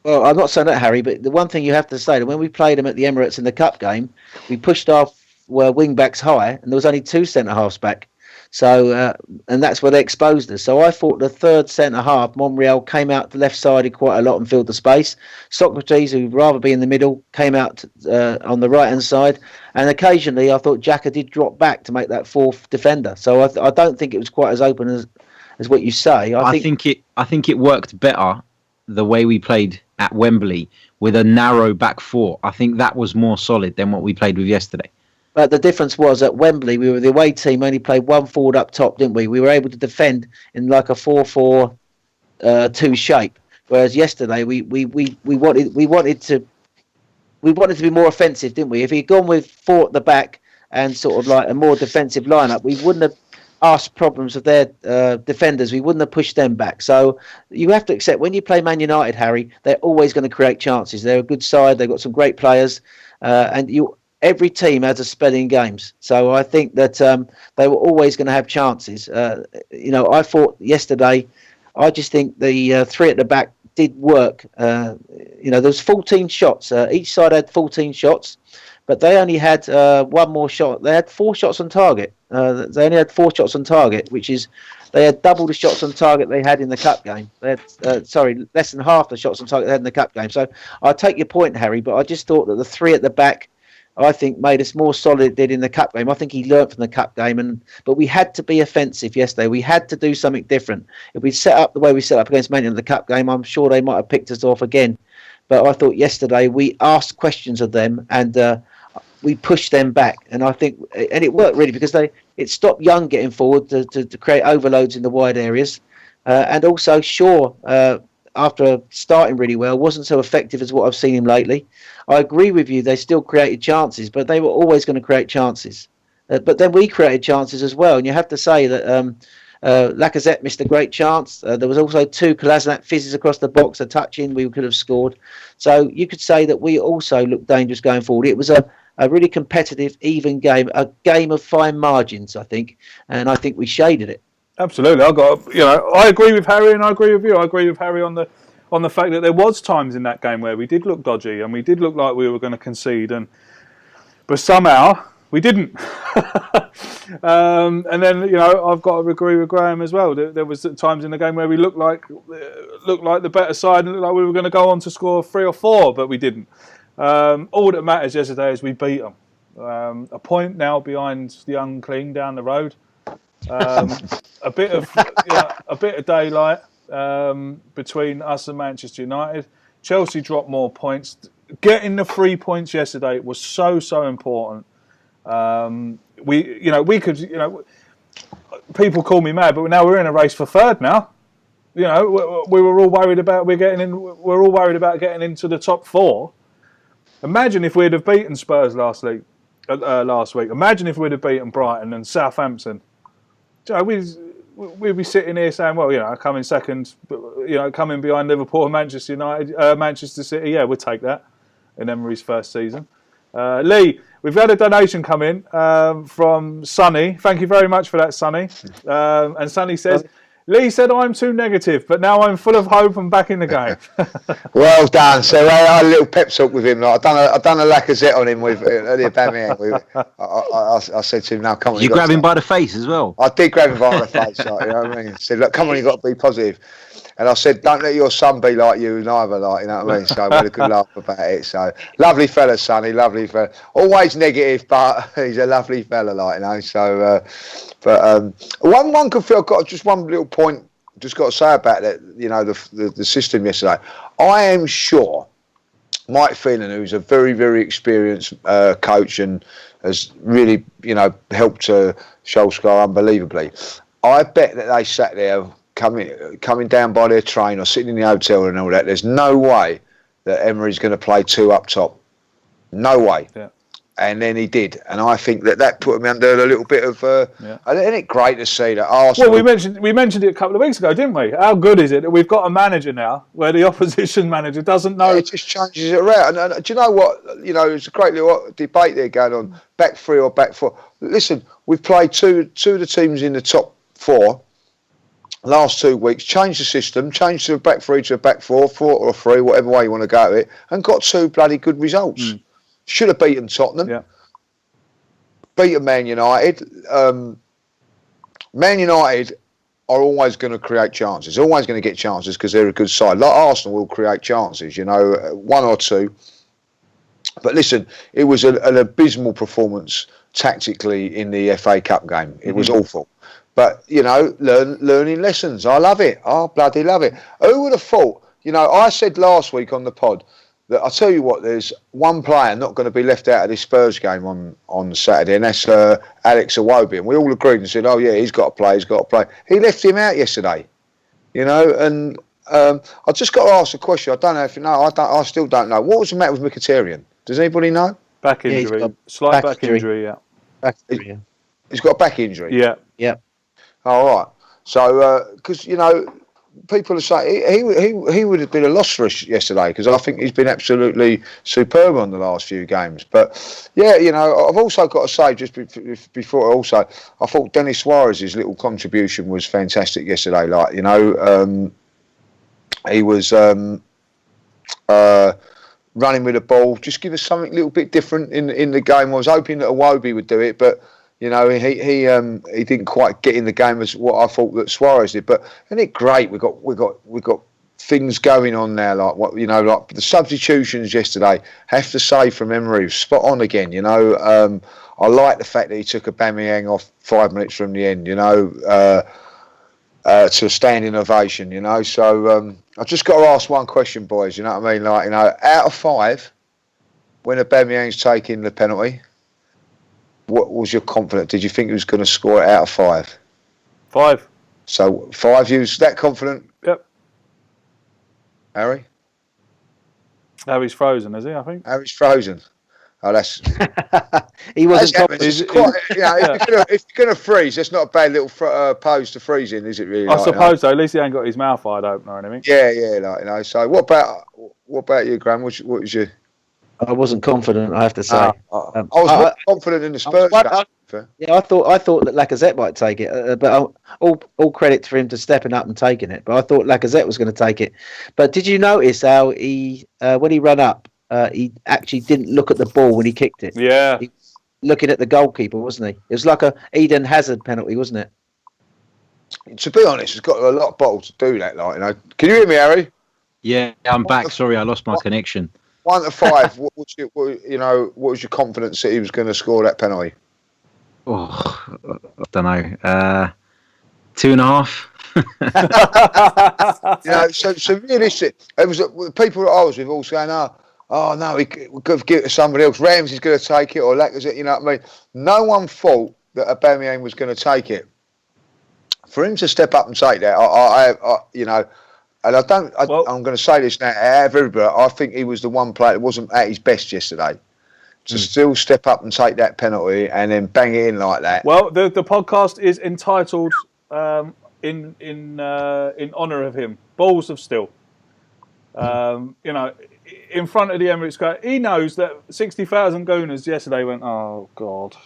[SPEAKER 4] Well, I'm not saying that, Harry, but the one thing you have to say, that when we played them at the Emirates in the Cup game, we pushed our wing backs high, and there was only 2 centre-halves back. So, and that's where they exposed us. So I thought the third centre-half, Monreal, came out the left-sided quite a lot and filled the space. Socrates, who'd rather be in the middle, came out on the right-hand side. And occasionally, I thought Xhaka did drop back to make that 4th defender. So I don't think it was quite as open as what you say. I think
[SPEAKER 3] it worked better the way we played at Wembley with a narrow back 4. I think that was more solid than what we played with yesterday.
[SPEAKER 4] But the difference was at Wembley, we were the away team, only played 1 forward up top, didn't we? We were able to defend in like a 4-4-2 shape. Whereas yesterday, we wanted to be more offensive, didn't we? If we'd gone with 4 at the back and sort of like a more defensive lineup, we wouldn't have asked problems of their defenders. We wouldn't have pushed them back. So you have to accept, when you play Man United, Harry, they're always going to create chances. They're a good side. They've got some great players, and every team has a spell in games. So I think that they were always going to have chances. I thought yesterday, I just think the 3 at the back did work. There was 14 shots. Each side had 14 shots, but they only had 1 more shot. They had 4 shots on target. They only had 4 shots on target, which is, they had double the shots on target they had in the cup game. They had, less than half the shots on target they had in the cup game. So I take your point, Harry, but I just thought that the 3 at the back, I think, made us more solid than it did in the cup game. I think he learnt from the cup game, but we had to be offensive yesterday. We had to do something different. If we'd set up the way we set up against Man United in the cup game, I'm sure they might have picked us off again. But I thought yesterday we asked questions of them, and we pushed them back, and I think, and it worked really, because it stopped Young getting forward to create overloads in the wide areas, and also Shaw, after starting really well, wasn't so effective as what I've seen him lately. I agree with you, they still created chances, but they were always going to create chances. But then we created chances as well, and you have to say that Lacazette missed a great chance. There was also 2 Kolasinac fizzes across the box, a touch in, we could have scored. So you could say that we also looked dangerous going forward. It was a really competitive, even game, a game of fine margins, I think, and I think we shaded it.
[SPEAKER 1] Absolutely, I agree with Harry, and I agree with you. I agree with Harry on the fact that there was times in that game where we did look dodgy and we did look like we were going to concede, but somehow we didn't. And then I've got to agree with Graham as well. There was times in the game where we looked like the better side and looked like we were going to go on to score 3 or 4, but we didn't. All that matters yesterday is we beat them. A point now behind the unclean down the road. A bit of daylight between us and Manchester United. Chelsea dropped more points. Getting the 3 points yesterday was so important. We could, people call me mad, but now we're in a race for 3rd now. We were all worried about we're all worried about getting into the top 4. Imagine if we'd have beaten Spurs last week. Imagine if we'd have beaten Brighton and Southampton. We'd be sitting here saying, well, coming second, coming behind Liverpool and Manchester United, Manchester City. Yeah, we'll take that in Emery's first season. Lee, we've had a donation come in from Sonny. Thank you very much for that, Sonny. And Sonny says, Lee said I'm too negative, but now I'm full of hope and back in the game.
[SPEAKER 2] Well done. So I had a little pep talk with him. Like, I done a Lacazette on him with the Aubameyang. I said to him, "Now come on."
[SPEAKER 3] You grab him by the face as well.
[SPEAKER 2] I did grab him by the face. Like, you know what I mean? I said, "Look, come on, you got to be positive." And I said, don't let your son be like you neither, like, you know what I mean? So we had a good laugh about it. So lovely fella, Sonny, lovely fella. Always negative, but he's a lovely fella, like, you know. So, one could feel, I've got just one little point, just got to say about that, you know, the system yesterday. I am sure Mike Phelan, who's a very, very experienced coach and has really, you know, helped Solskjaer unbelievably. I bet that they sat there coming down by their train or sitting in the hotel and all that. There's no way that Emery's going to play two up top. No way.
[SPEAKER 1] Yeah.
[SPEAKER 2] And then he did, and I think that put him under a little bit of. Isn't it great to see that Arsenal?
[SPEAKER 1] Well, we mentioned it a couple of weeks ago, didn't we? How good is it that we've got a manager now where the opposition manager doesn't know?
[SPEAKER 2] Yeah, it just changes it around. And do you know what? You know, there's a great little debate there going on: back three or back four. Listen, we've played two of the teams in the top four last 2 weeks. Changed the system, changed the back three to a back four or three, whatever way you want to go at it, and got two bloody good results. Should have beaten Tottenham.
[SPEAKER 1] Yeah.
[SPEAKER 2] Beaten Man United. Man United are always going to create chances. Always going to get chances because they're a good side. Like Arsenal will create chances, you know, one or two. But listen, it was an abysmal performance tactically in the FA Cup game. It was awful. But, you know, learning lessons. I love it. I bloody love it. Who would have thought? You know, I said last week on the pod that I'll tell you what, there's one player not going to be left out of this Spurs game on Saturday, and that's Alex Iwobi. And we all agreed and said, oh, yeah, he's got to play. He left him out yesterday, you know, and I just got to ask a question. I don't know if you know. I still don't know. What was the matter with Mkhitaryan? Does anybody know?
[SPEAKER 1] Back injury.
[SPEAKER 4] Yeah,
[SPEAKER 1] Slight back injury, yeah.
[SPEAKER 4] Back injury, yeah.
[SPEAKER 2] He's got a back injury?
[SPEAKER 1] Yeah.
[SPEAKER 4] Yeah.
[SPEAKER 2] All right. So, because, you know, people are saying he would have been a loss for us yesterday because I think he's been absolutely superb on the last few games. But yeah, you know, I've also got to say just before also, I thought Denis Suarez's little contribution was fantastic yesterday. Like, you know, he was running with the ball, just give us something a little bit different in the game. I was hoping that Iwobi would do it, but you know, he didn't quite get in the game as what I thought that Suarez did. But isn't it great? We got things going on now, like what, you know, like the substitutions yesterday. Have to say from Emery, spot on again. You know, I like the fact that he took Aubameyang off 5 minutes from the end. You know, to a standing ovation. You know, so I just got to ask one question, boys. You know what I mean? Like, you know, out of 5, when Aubameyang's taking the penalty, what was your confidence? Did you think he was going to score it out of 5?
[SPEAKER 1] 5.
[SPEAKER 2] So 5, you was that confident?
[SPEAKER 1] Yep.
[SPEAKER 2] Harry?
[SPEAKER 1] Harry's frozen, is he? I think.
[SPEAKER 2] Harry's frozen. Oh, that's.
[SPEAKER 4] He wasn't confident.
[SPEAKER 2] It's quite, you know, if you're going to freeze, that's not a bad little pose to freeze in, is it? Really?
[SPEAKER 1] I suppose so. At least he ain't got his mouth wide open or anything.
[SPEAKER 2] Yeah, like, you know. So what about you, Graham? What was your?
[SPEAKER 4] I wasn't confident, I have to say.
[SPEAKER 2] I was more confident in the Spurs game.
[SPEAKER 4] Yeah, I thought that Lacazette might take it, but all credit for him to stepping up and taking it. But I thought Lacazette was going to take it. But did you notice how he, when he ran up, he actually didn't look at the ball when he kicked it?
[SPEAKER 1] Yeah.
[SPEAKER 4] He was looking at the goalkeeper, wasn't he? It was like a Eden Hazard penalty, wasn't it?
[SPEAKER 2] To be honest, he's got a lot of bottle to do that. Like, you know, can you hear me, Harry?
[SPEAKER 3] Yeah, I'm back. Sorry, I lost my connection.
[SPEAKER 2] 1 to 5. What was your confidence that he was going to score that penalty?
[SPEAKER 3] Oh, I don't know. 2.5.
[SPEAKER 2] You know, so realistic. It was the people that I was with all saying, "Oh no, we could give it to somebody else. Ramsey's going to take it, or Lacazette." You know what I mean? No one thought that Aubameyang was going to take it. For him to step up and take that, I you know. And I'm going to say this now, everybody, I think he was the one player that wasn't at his best yesterday. To still step up and take that penalty and then bang it in like that.
[SPEAKER 1] Well, the podcast is entitled in honour of him, Balls of Steel. You know, in front of the Emirates ground, he knows that 60,000 Gooners yesterday went, oh God,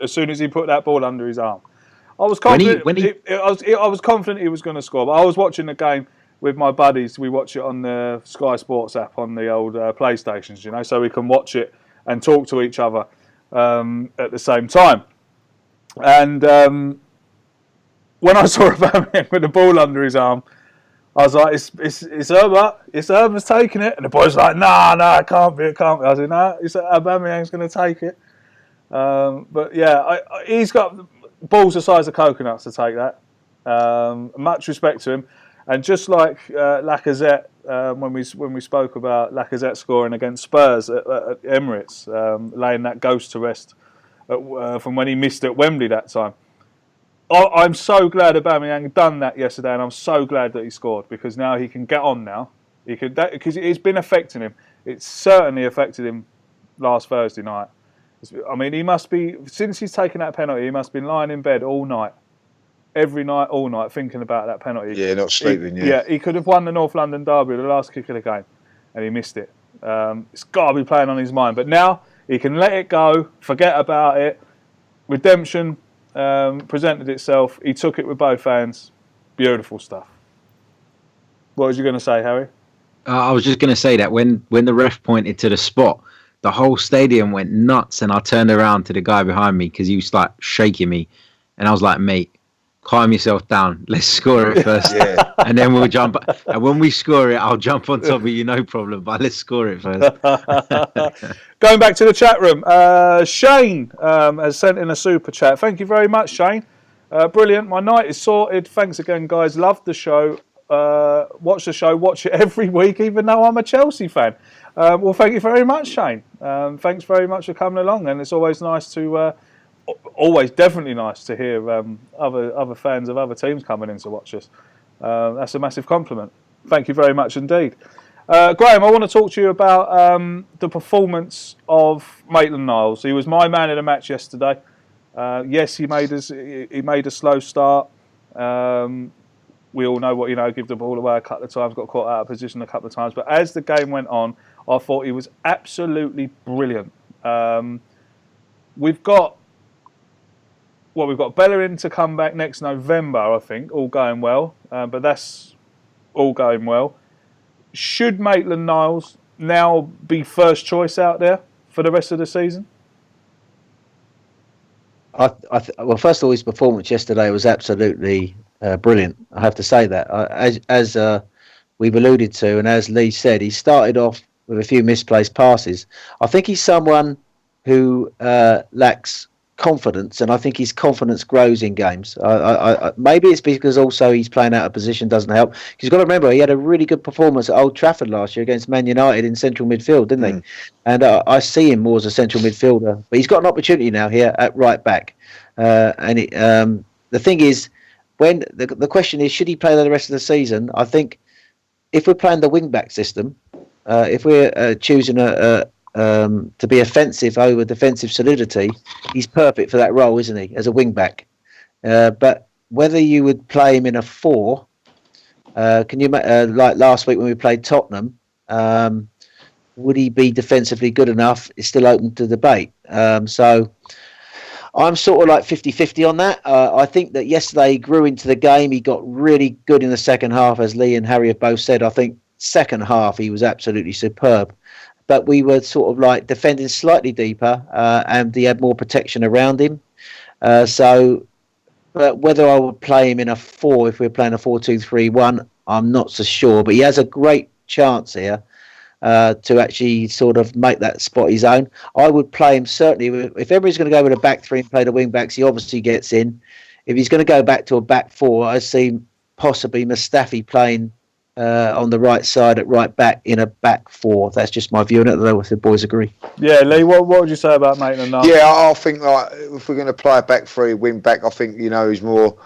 [SPEAKER 1] as soon as he put that ball under his arm. I was confident. I was confident he was going to score. But I was watching the game with my buddies. We watch it on the Sky Sports app on the old PlayStations, you know, so we can watch it and talk to each other at the same time. And when I saw Aubameyang with the ball under his arm, I was like, it's Herbert. It's Herbert's taking it. And the boy's like, no, it can't be. I said, no, it's Aubameyang's going to take it. But yeah, he's got balls the size of coconuts to take that. Much respect to him. And just like Lacazette, when we spoke about Lacazette scoring against Spurs at Emirates, laying that ghost to rest from when he missed at Wembley that time. I'm so glad Aubameyang done that yesterday, and I'm so glad that he scored, because now he can get on now. Because it's been affecting him. It's certainly affected him last Thursday night. I mean, he must be, since he's taken that penalty, he must have been lying in bed all night. Every night, all night, thinking about that penalty.
[SPEAKER 2] Yeah, not sleeping,
[SPEAKER 1] He could have won the North London derby, the last kick of the game, and he missed it. It's got to be playing on his mind. But now he can let it go, forget about it. Redemption presented itself. He took it with both hands. Beautiful stuff. What was you going to say, Harry?
[SPEAKER 3] I was just going to say that when the ref pointed to the spot, the whole stadium went nuts, and I turned around to the guy behind me because he was like shaking me, and I was like, mate, calm yourself down. Let's score it first, and then we'll jump. And when we score it, I'll jump on top of you, no problem. But let's score it first.
[SPEAKER 1] Going back to the chat room, Shane has sent in a super chat. Thank you very much, Shane. Brilliant. My night is sorted. Thanks again, guys. Love the show. Watch the show. Watch it every week, even though I'm a Chelsea fan. Well, thank you very much, Shane. Thanks very much for coming along, and it's always nice to. Always definitely nice to hear other fans of other teams coming in to watch us. That's a massive compliment. Thank you very much indeed. Graham, I want to talk to you about the performance of Maitland-Niles. He was my man in the match yesterday. Yes, he made a slow start. We all know give the ball away a couple of times, got caught out of position a couple of times. But as the game went on, I thought he was absolutely brilliant. We've got Bellerin to come back next November, I think, all going well. But that's all going well. Should Maitland-Niles now be first choice out there for the rest of the season?
[SPEAKER 4] Well, first of all, his performance yesterday was absolutely brilliant. I have to say that. As we've alluded to, and as Lee said, he started off with a few misplaced passes. I think he's someone who lacks confidence, and I think his confidence grows in games. Maybe it's because also he's playing out of position doesn't help. You've got to remember he had a really good performance at Old Trafford last year against Man United in central midfield, didn't he? And I see him more as a central midfielder, but he's got an opportunity now here at right back. The thing is, when the question is, should he play the rest of the season? I think if we're playing the wing back system, if we're choosing to be offensive over defensive solidity, he's perfect for that role, isn't he, as a wing back? But whether you would play him in a 4, can you like last week when we played Tottenham, would he be defensively good enough? It's still open to debate. So I'm sort of like 50-50 on that. I think that yesterday he grew into the game. He got really good in the second half, as Lee and Harry have both said. I think second half he was absolutely superb. But we were sort of like defending slightly deeper, and he had more protection around him. But whether I would play him in a 4, if we're playing a 4-2-3-1, I'm not so sure. But he has a great chance here to actually sort of make that spot his own. I would play him certainly. If everybody's going to go with a back 3 and play the wing backs, he obviously gets in. If he's going to go back to a back 4, I see possibly Mustafi playing on the right side at right back in a back 4. That's just my view. I don't know if the boys agree.
[SPEAKER 1] Yeah, Lee, what would you say about Maitland-Niles?
[SPEAKER 2] Yeah, I think like if we're going to play a back 3, wing back, I think he's more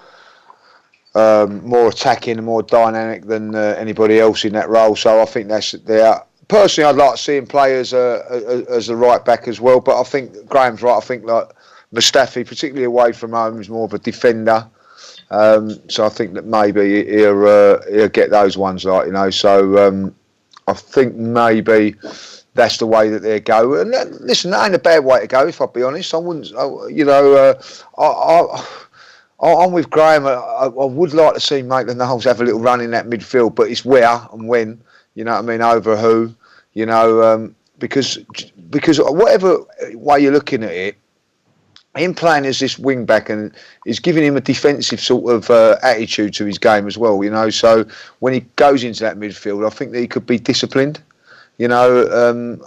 [SPEAKER 2] attacking and more dynamic than anybody else in that role. So I think that's there. Personally, I'd like to see him play as a right back as well. But I think Graham's right. I think like Mustafi, particularly away from home, is more of a defender. So I think that maybe he'll get those ones, So I think maybe that's the way that they go. And listen, that ain't a bad way to go. If I'll be honest, I wouldn't. I'm with Graham. I would like to see Maitland-Niles have a little run in that midfield, but it's where and when. You know what I mean? Over who? Because whatever way you're looking at it, him playing as this wing back and is giving him a defensive sort of attitude to his game as well, you know. So when he goes into that midfield, I think that he could be disciplined, you know.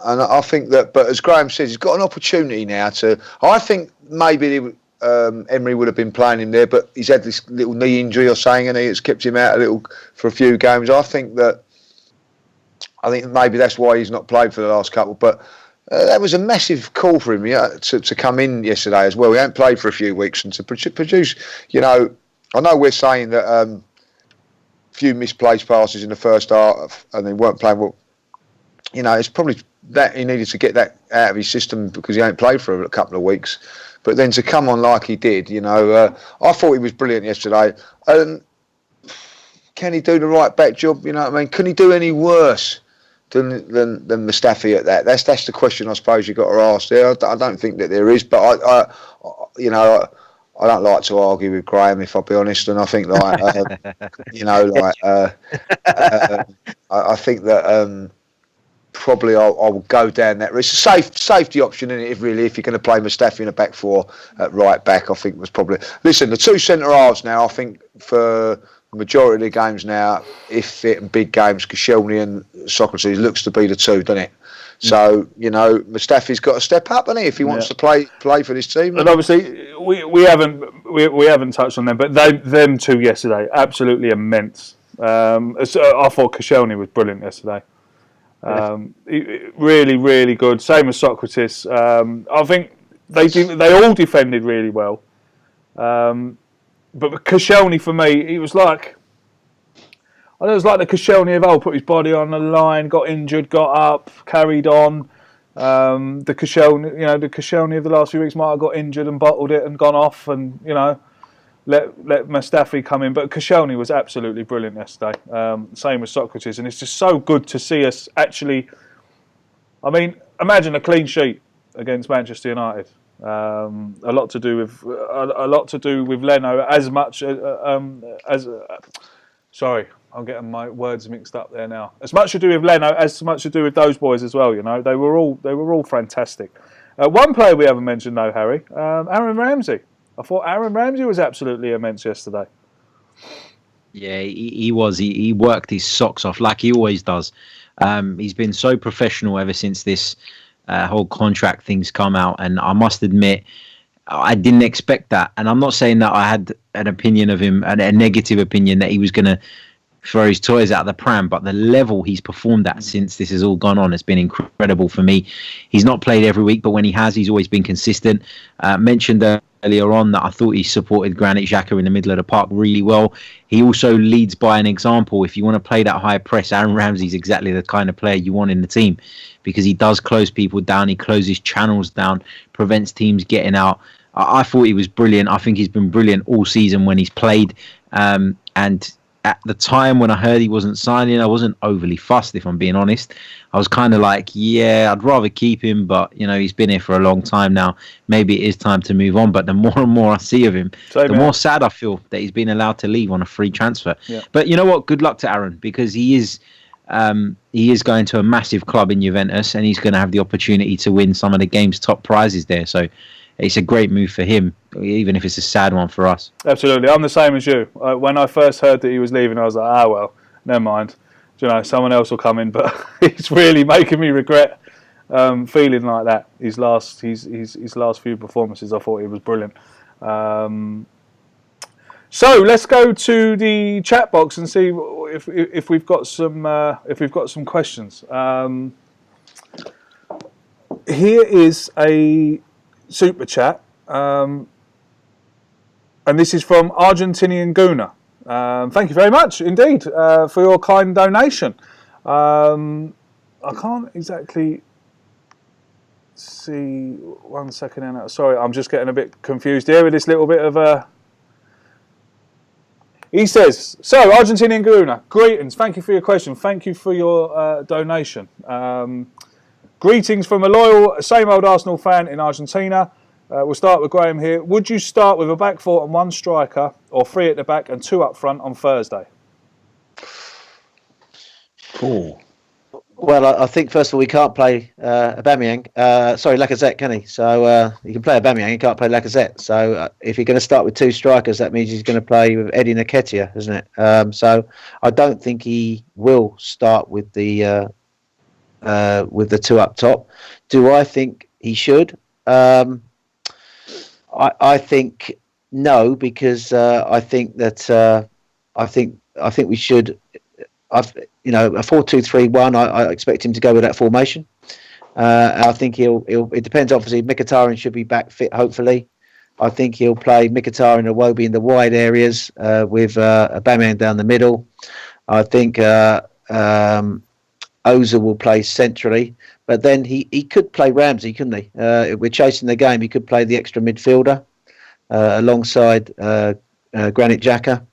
[SPEAKER 2] And I think that, but as Graham says, he's got an opportunity now to. I think maybe Emery would have been playing him there, but he's had this little knee injury or something, and it's kept him out a little for a few games. I think maybe that's why he's not played for the last couple, but. That was a massive call for him to come in yesterday as well. He hadn't played for a few weeks and to produce, you know, I know we're saying that a few misplaced passes in the first half and they weren't playing well. You know, it's probably that he needed to get that out of his system because he ain't played for a couple of weeks. But then to come on like he did, you know, I thought he was brilliant yesterday. Can he do the right back job? You know what I mean? Can he do any worse than Mustafi at that? That's the question I suppose you've got to ask there. I don't think that there is, but I you know, I don't like to argue with Graham, if I'll be honest, and I think like you know, like I think that probably I will go down that. It's a safety option, isn't it? If you're going to play Mustafi in a back four at right back, I think was probably. Listen, the two centre halves now, I think for the majority of the games now, if fit in big games, Koscielny and Socrates looks to be the two, doesn't it? So, you know, Mustafi's got to step up, hasn't he, if he wants to play for this team.
[SPEAKER 1] And obviously, we haven't touched on them, but them two yesterday, absolutely immense. I thought Koscielny was brilliant yesterday. Really, really good. Same as Socrates. I think they all defended really well. But Koscielny, for me, he was like, I know it was like the Koscielny of old, put his body on the line, got injured, got up, carried on. The Koscielny of the last few weeks might have got injured and bottled it and gone off, and you know, let Mustafi come in. But Koscielny was absolutely brilliant yesterday. Same as Socrates, and it's just so good to see us actually. I mean, imagine a clean sheet against Manchester United. A lot to do with Leno as much as. Sorry, I'm getting my words mixed up there now. As much to do with Leno as much to do with those boys as well. You know, they were all fantastic. One player we haven't mentioned though, Harry, Aaron Ramsey. I thought Aaron Ramsey was absolutely immense yesterday.
[SPEAKER 3] Yeah, he was. He worked his socks off like he always does. He's been so professional ever since this whole contract thing's come out, and I must admit, I didn't expect that. And I'm not saying that I had an opinion of him, a negative opinion that he was going to throw his toys out of the pram, but the level he's performed at since this has all gone on has been incredible for me. He's not played every week, but when he has, he's always been consistent. Mentioned earlier on that I thought he supported Granit Xhaka in the middle of the park really well. He also leads by an example. If you want to play that high press, Aaron Ramsey's exactly the kind of player you want in the team, because he does close people down, he closes channels down, prevents teams getting out. I thought he was brilliant. I think he's been brilliant all season when he's played. And at the time when I heard he wasn't signing, I wasn't overly fussed, if I'm being honest. I was kind of like, yeah, I'd rather keep him, but you know, he's been here for a long time now. Maybe it is time to move on. But the more and more I see of him, the more sad I feel that he's been allowed to leave on a free transfer. Yeah. But you know what? Good luck to Aaron, because he is going to a massive club in Juventus, and he's going to have the opportunity to win some of the game's top prizes there. So it's a great move for him, even if it's a sad one for us.
[SPEAKER 1] Absolutely. I'm the same as you. When I first heard that he was leaving, I was like, well, never mind. You know, someone else will come in. But it's really making me regret feeling like that. His last few performances, I thought he was brilliant. So let's go to the chat box and see if we've got some questions. Here is a super chat, and this is from Argentinian Guna. Thank you very much indeed for your kind donation. I can't exactly see. 1 second in. Sorry, I'm just getting a bit confused here with this little bit of a. He says, so Argentinian Guna, greetings. Thank you for your question. Thank you for your donation. Greetings from a loyal, same old Arsenal fan in Argentina. We'll start with Graham here. Would you start with a back four and one striker, or three at the back and two up front on Thursday?
[SPEAKER 3] Cool.
[SPEAKER 4] Well, I think first of all, he can't play Aubameyang. Sorry, Lacazette, can he? So he can play Aubameyang. He can't play Lacazette. So if you're going to start with two strikers, that means he's going to play with Eddie Nketiah, isn't it? So I don't think he will start with the two up top. Do I think he should? I think no, because I think that I think we should. A 4-2-3-1. I expect him to go with that formation. I think he'll. It depends. Obviously, Mkhitaryan should be back fit. Hopefully, I think he'll play Mkhitaryan and Iwobi in the wide areas with Aubameyang down the middle. I think Ozil will play centrally, but then he could play Ramsey, couldn't he? If we're chasing the game, he could play the extra midfielder alongside Granit Xhaka.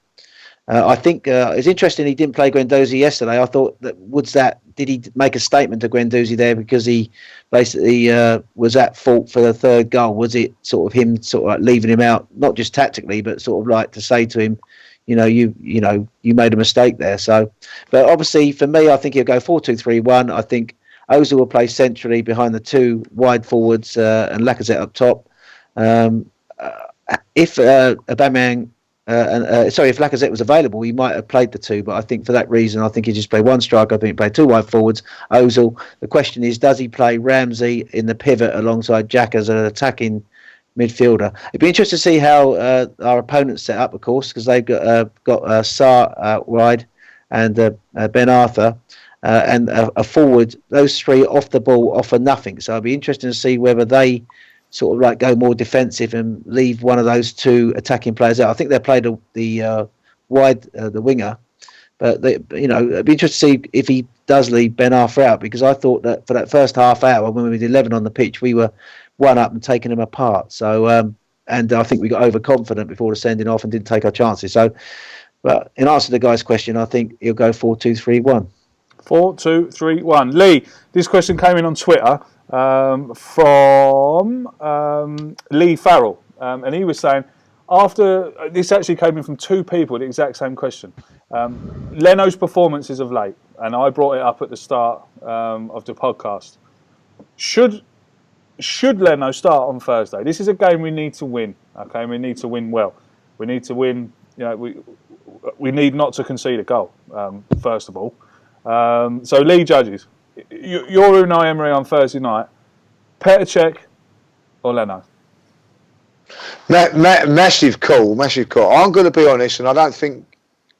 [SPEAKER 4] I think it's interesting he didn't play Guendouzi yesterday. I thought did he make a statement to Guendouzi there because he basically was at fault for the third goal? Was it sort of him sort of like leaving him out, not just tactically, but sort of like to say to him, you made a mistake there. So, but obviously for me, I think he'll go 4-2-3-1. I think Ozil will play centrally behind the two wide forwards and Lacazette up top. If Aubameyang if Lacazette was available, he might have played the two, but I think for that reason, I think he just played one striker. I think he played two wide forwards. Ozil. The question is, does he play Ramsey in the pivot alongside Xhaka as an attacking midfielder? It'd be interesting to see how our opponents set up, of course, because they've got Sarr out wide and Ben Arthur and a forward. Those three off the ball offer nothing. So it'd be interesting to see whether they sort of like go more defensive and leave one of those two attacking players out. I think they played the winger, but it'd be interesting to see if he does leave Ben Arthur out, because I thought that for that first half hour when we were 11 on the pitch, we were one up and taking them apart. So and I think we got overconfident before the sending off and didn't take our chances. So, but in answer to the guy's question, I think he'll go 4-2-3-1.
[SPEAKER 1] 4-2-3-1. Lee, this question came in on Twitter. From Lee Farrell, and he was saying, after this actually came in from two people, the exact same question. Leno's performances of late, and I brought it up at the start of the podcast. Should Leno start on Thursday? This is a game we need to win. Okay, we need to win well. We need to win. We need not to concede a goal. First of all, so Lee judges. You're Unai Emery on Thursday night. Petr Cech or Leno?
[SPEAKER 2] Massive call. I'm going to be honest, and I don't think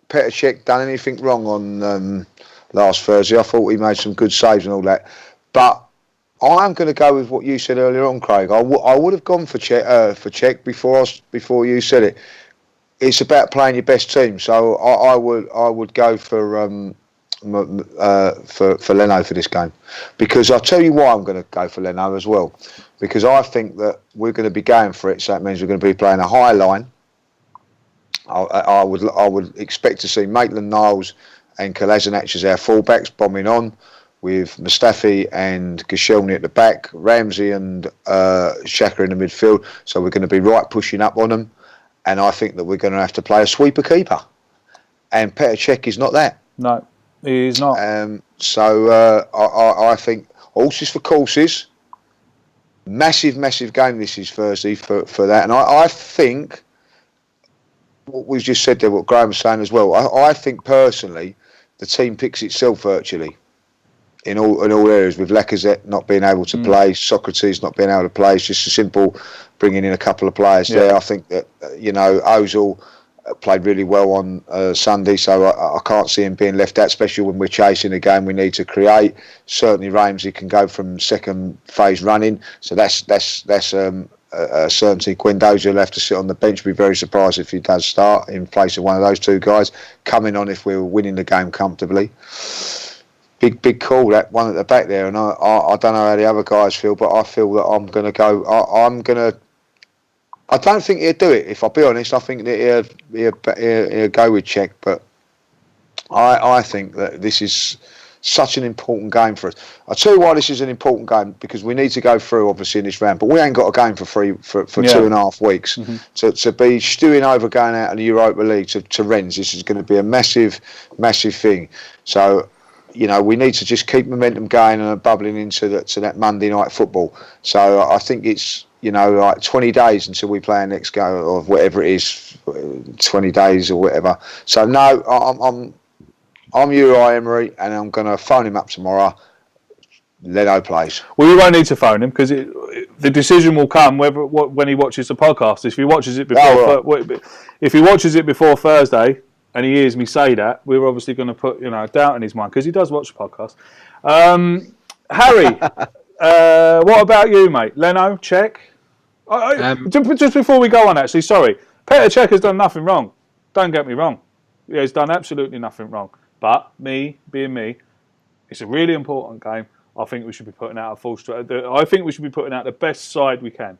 [SPEAKER 2] Petr Cech done anything wrong on last Thursday. I thought he made some good saves and all that. But I'm going to go with what you said earlier on, Craig. I would have gone for Cech before you said it. It's about playing your best team. So I would go for Leno for this game, because I'll tell you why I'm going to go for Leno as well, because I think that we're going to be going for it, so that means we're going to be playing a high line. I would expect to see Maitland-Niles and Kolasinac as our fullbacks bombing on, with Mustafi and Koscielny at the back, Ramsey and Xhaka in the midfield, so we're going to be right pushing up on them, and I think that we're going to have to play a sweeper keeper, and Petr Cech is not that.
[SPEAKER 1] No. He's not.
[SPEAKER 2] I think horses for courses. Massive game this is Thursday for that. And I think what we've just said there, what Graham was saying as well, I think personally the team picks itself virtually in all areas, with Lacazette not being able to play, Socrates not being able to play. It's just a simple bringing in a couple of players there. I think that, Ozil played really well on Sunday, so I can't see him being left out, especially when we're chasing a game we need to create. Certainly Ramsey can go from second phase running, so that's a certainty. Guendouzi will have to sit on the bench. Be very surprised if he does start in place of one of those two guys coming on if we're winning the game comfortably. Big call, that one at the back there, and I don't know how the other guys feel, but I feel that I'm going to go. I don't think he'll do it, if I'll be honest. I think that he'll go with Cech, but I think that this is such an important game for us. I'll tell you why this is an important game, because we need to go through, obviously, in this round, but we ain't got a game for 2.5 weeks. Mm-hmm. To be stewing over going out of the Europa League to Rennes, this is going to be a massive thing. So we need to just keep momentum going and bubbling into that Monday night football. So I think it's, like 20 days until we play our next game, or whatever it is, 20 days or whatever. So no, I'm Uri Emery, and I'm going to phone him up tomorrow. Leno plays.
[SPEAKER 1] Well, you won't need to phone him because the decision will come when he watches the podcast. If he watches it before Thursday, and he hears me say that, we're obviously going to put doubt in his mind because he does watch the podcast. Harry, what about you, mate? Leno, check. Just before we go on, actually, sorry, Petr Cech has done nothing wrong. Don't get me wrong. He's done absolutely nothing wrong. But me, being me, it's a really important game. I think we should be putting out a full strength. I think we should be putting out the best side we can.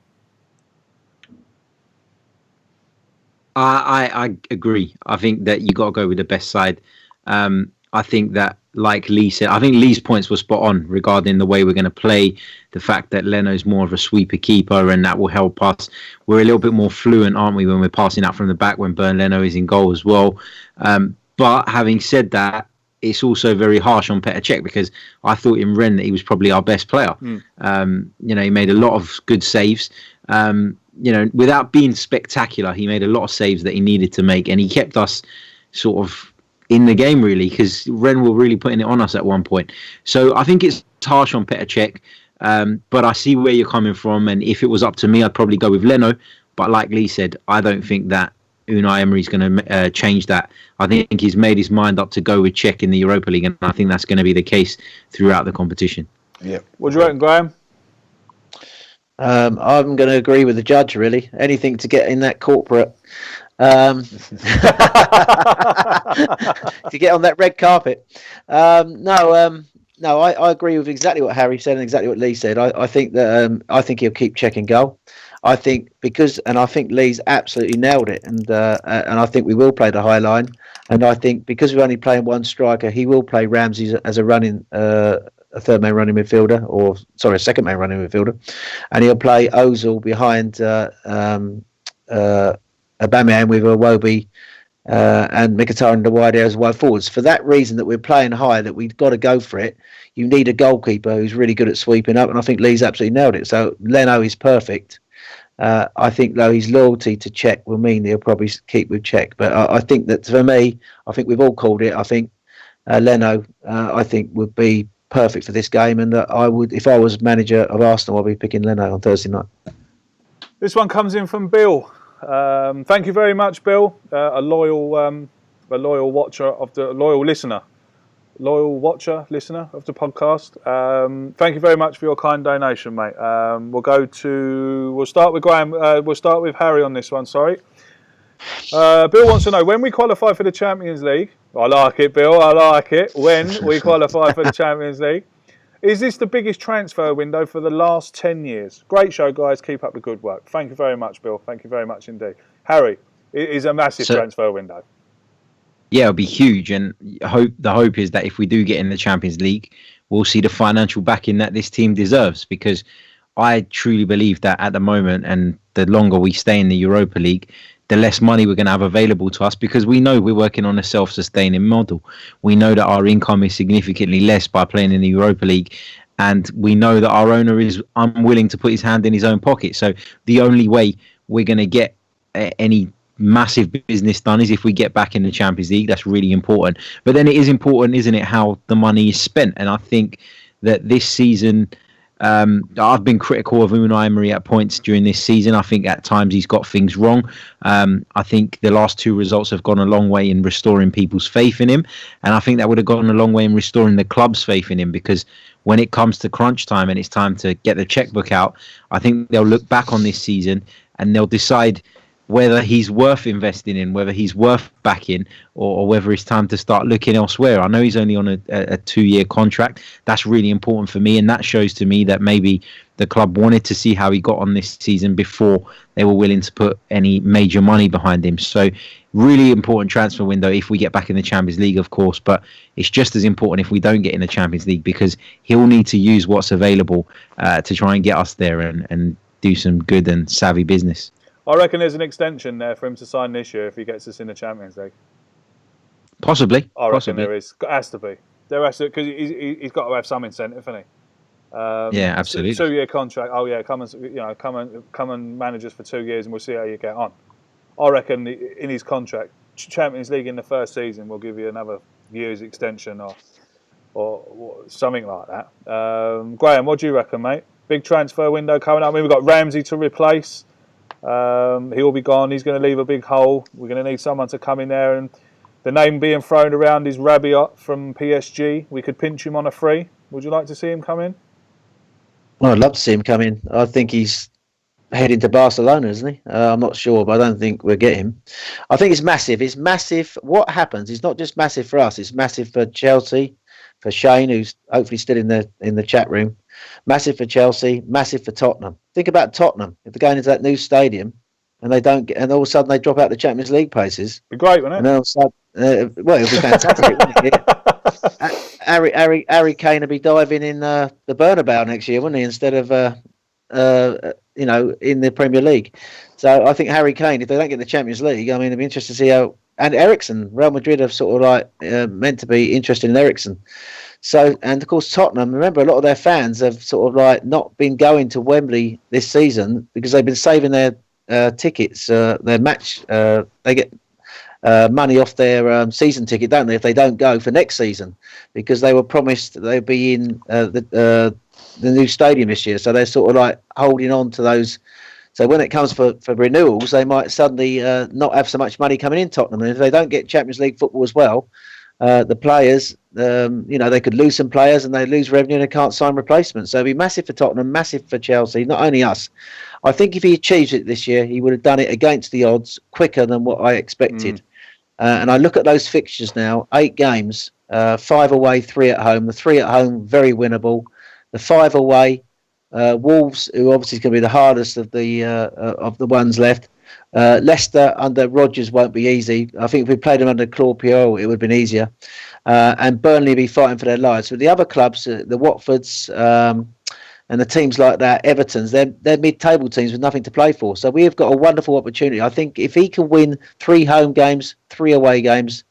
[SPEAKER 3] I agree. I think that you got to go with the best side. I think that, like Lee said, I think Lee's points were spot on regarding the way we're going to play. The fact that Leno's more of a sweeper keeper, and that will help us. We're a little bit more fluent, aren't we, when we're passing out from the back when Bernd Leno is in goal as well. But having said that, it's also very harsh on Petr Cech because I thought in Rennes that he was probably our best player. He made a lot of good saves. Without being spectacular, he made a lot of saves that he needed to make, and he kept us sort of in the game, really, because Rennes were really putting it on us at one point. So I think it's harsh on Petr Cech, but I see where you're coming from, and if it was up to me, I'd probably go with Leno. But like Lee said, I don't think that Unai Emery's going to change that. I think he's made his mind up to go with Cech in the Europa League, and I think that's going to be the case throughout the competition.
[SPEAKER 2] Yeah.
[SPEAKER 1] What do you reckon, Graham?
[SPEAKER 4] I'm going to agree with the judge, really. Anything to get in that corporate, to get on that red carpet. No, I agree with exactly what Harry said and exactly what Lee said. I think that I think he'll keep checking goal. I think I think Lee's absolutely nailed it, and I think we will play the high line. And I think because we're only playing one striker, he will play Ramsey as a running. A third man running midfielder, a second man running midfielder, and he'll play Ozil behind Aubameyang with Iwobi and Mkhitaryan in the wide areas wide forwards. For that reason, that we're playing high, that we've got to go for it. You need a goalkeeper who's really good at sweeping up, and I think Lee's absolutely nailed it. So Leno is perfect. I think, though, his loyalty to Cech will mean he'll probably keep with Cech. But I think that, for me, I think we've all called it. I think Leno, I think, would be perfect for this game, and I would, if I was manager of Arsenal, I'd be picking Leno on Thursday night.
[SPEAKER 1] This one comes in from Bill. Thank you very much, Bill. A loyal watcher of the listener of the podcast. Thank you very much for your kind donation, mate. We'll start with Graham. We'll start with Harry on this one. Sorry. Bill wants to know, when we qualify for the Champions League. I like it, Bill. I like it. When we qualify for the Champions League, is this the biggest transfer window for the last 10 years? Great show, guys. Keep up the good work. Thank you very much, Bill. Thank you very much indeed. Harry, it is a massive transfer window.
[SPEAKER 3] Yeah, it'll be huge, and the hope is that if we do get in the Champions League, we'll see the financial backing that this team deserves, because I truly believe that at the moment, and the longer we stay in the Europa League, the less money we're going to have available to us, because we know we're working on a self-sustaining model. We know that our income is significantly less by playing in the Europa League, and we know that our owner is unwilling to put his hand in his own pocket. So the only way we're going to get any massive business done is if we get back in the Champions League. That's really important. But then it is important, isn't it, how the money is spent? And I think that this season, I've been critical of Unai Emery at points during this season. I think at times he's got things wrong. I think the last two results have gone a long way in restoring people's faith in him. And I think that would have gone a long way in restoring the club's faith in him, because when it comes to crunch time and it's time to get the checkbook out, I think they'll look back on this season and they'll decide whether he's worth investing in, whether he's worth backing, or whether it's time to start looking elsewhere. I know he's only on a 2-year contract. That's really important for me, and that shows to me that maybe the club wanted to see how he got on this season before they were willing to put any major money behind him. So really important transfer window if we get back in the Champions League, of course, but it's just as important if we don't get in the Champions League, because he'll need to use what's available to try and get us there and do some good and savvy business.
[SPEAKER 1] I reckon there's an extension there for him to sign this year if he gets us in the Champions League.
[SPEAKER 3] Possibly.
[SPEAKER 1] I reckon there is. It has to be. There has to, because he's got to have some incentive, hasn't he?
[SPEAKER 3] Yeah, absolutely.
[SPEAKER 1] 2-year contract. Oh yeah, come and manage us for 2 years, and we'll see how you get on. I reckon in his contract, Champions League in the first season will give you another year's extension or something like that. Graham, what do you reckon, mate? Big transfer window coming up. I mean, we've got Ramsey to replace. He'll be gone. He's going to leave a big hole. We're going to need someone to come in there. And the name being thrown around is Rabiot from PSG. We could pinch him on a free. Would you like to see him come in?
[SPEAKER 4] Well, I'd love to see him come in. I think he's heading to Barcelona, isn't he? I'm not sure, but I don't think we'll get him. I think it's massive. It's massive. What happens? It's not just massive for us. It's massive for Chelsea, for Shane, who's hopefully still in the chat room. Massive for Chelsea. Massive for Tottenham. Think about Tottenham. If they're going into that new stadium and they don't get, and all of a sudden they drop out the Champions League places.
[SPEAKER 1] Be great, wouldn't it?
[SPEAKER 4] And then all of a sudden, well, it'll be fantastic. Harry Kane will be diving in the Bernabeu next year, wouldn't he? Instead of in the Premier League. So I think Harry Kane, if they don't get the Champions League, I mean, it'd be interesting to see how. And Eriksen, Real Madrid have sort of like meant to be interested in Eriksen. So, and of course Tottenham. Remember, a lot of their fans have sort of like not been going to Wembley this season because they've been saving their tickets, their match. They get money off their season ticket, don't they, if they don't go for next season, because they were promised they'd be in the new stadium this year. So they're sort of like holding on to those. So when it comes for renewals, they might suddenly not have so much money coming in Tottenham. And if they don't get Champions League football as well, the players, they could lose some players and they lose revenue and they can't sign replacements. So it'd be massive for Tottenham, massive for Chelsea, not only us. I think if he achieves it this year, he would have done it against the odds quicker than what I expected. And I look at those fixtures now, 8 games, 5 away, 3 at home. The 3 at home, very winnable. The 5 away, Wolves, who obviously is going to be the hardest of the ones left. Leicester under Rodgers won't be easy. I think if we played them under Claude Puel, it would have been easier. And Burnley will be fighting for their lives. But the other clubs, the Watfords and the teams like that, Everton's, they're mid-table teams with nothing to play for. So we have got a wonderful opportunity. I think if he can win 3 home games, 3 away games,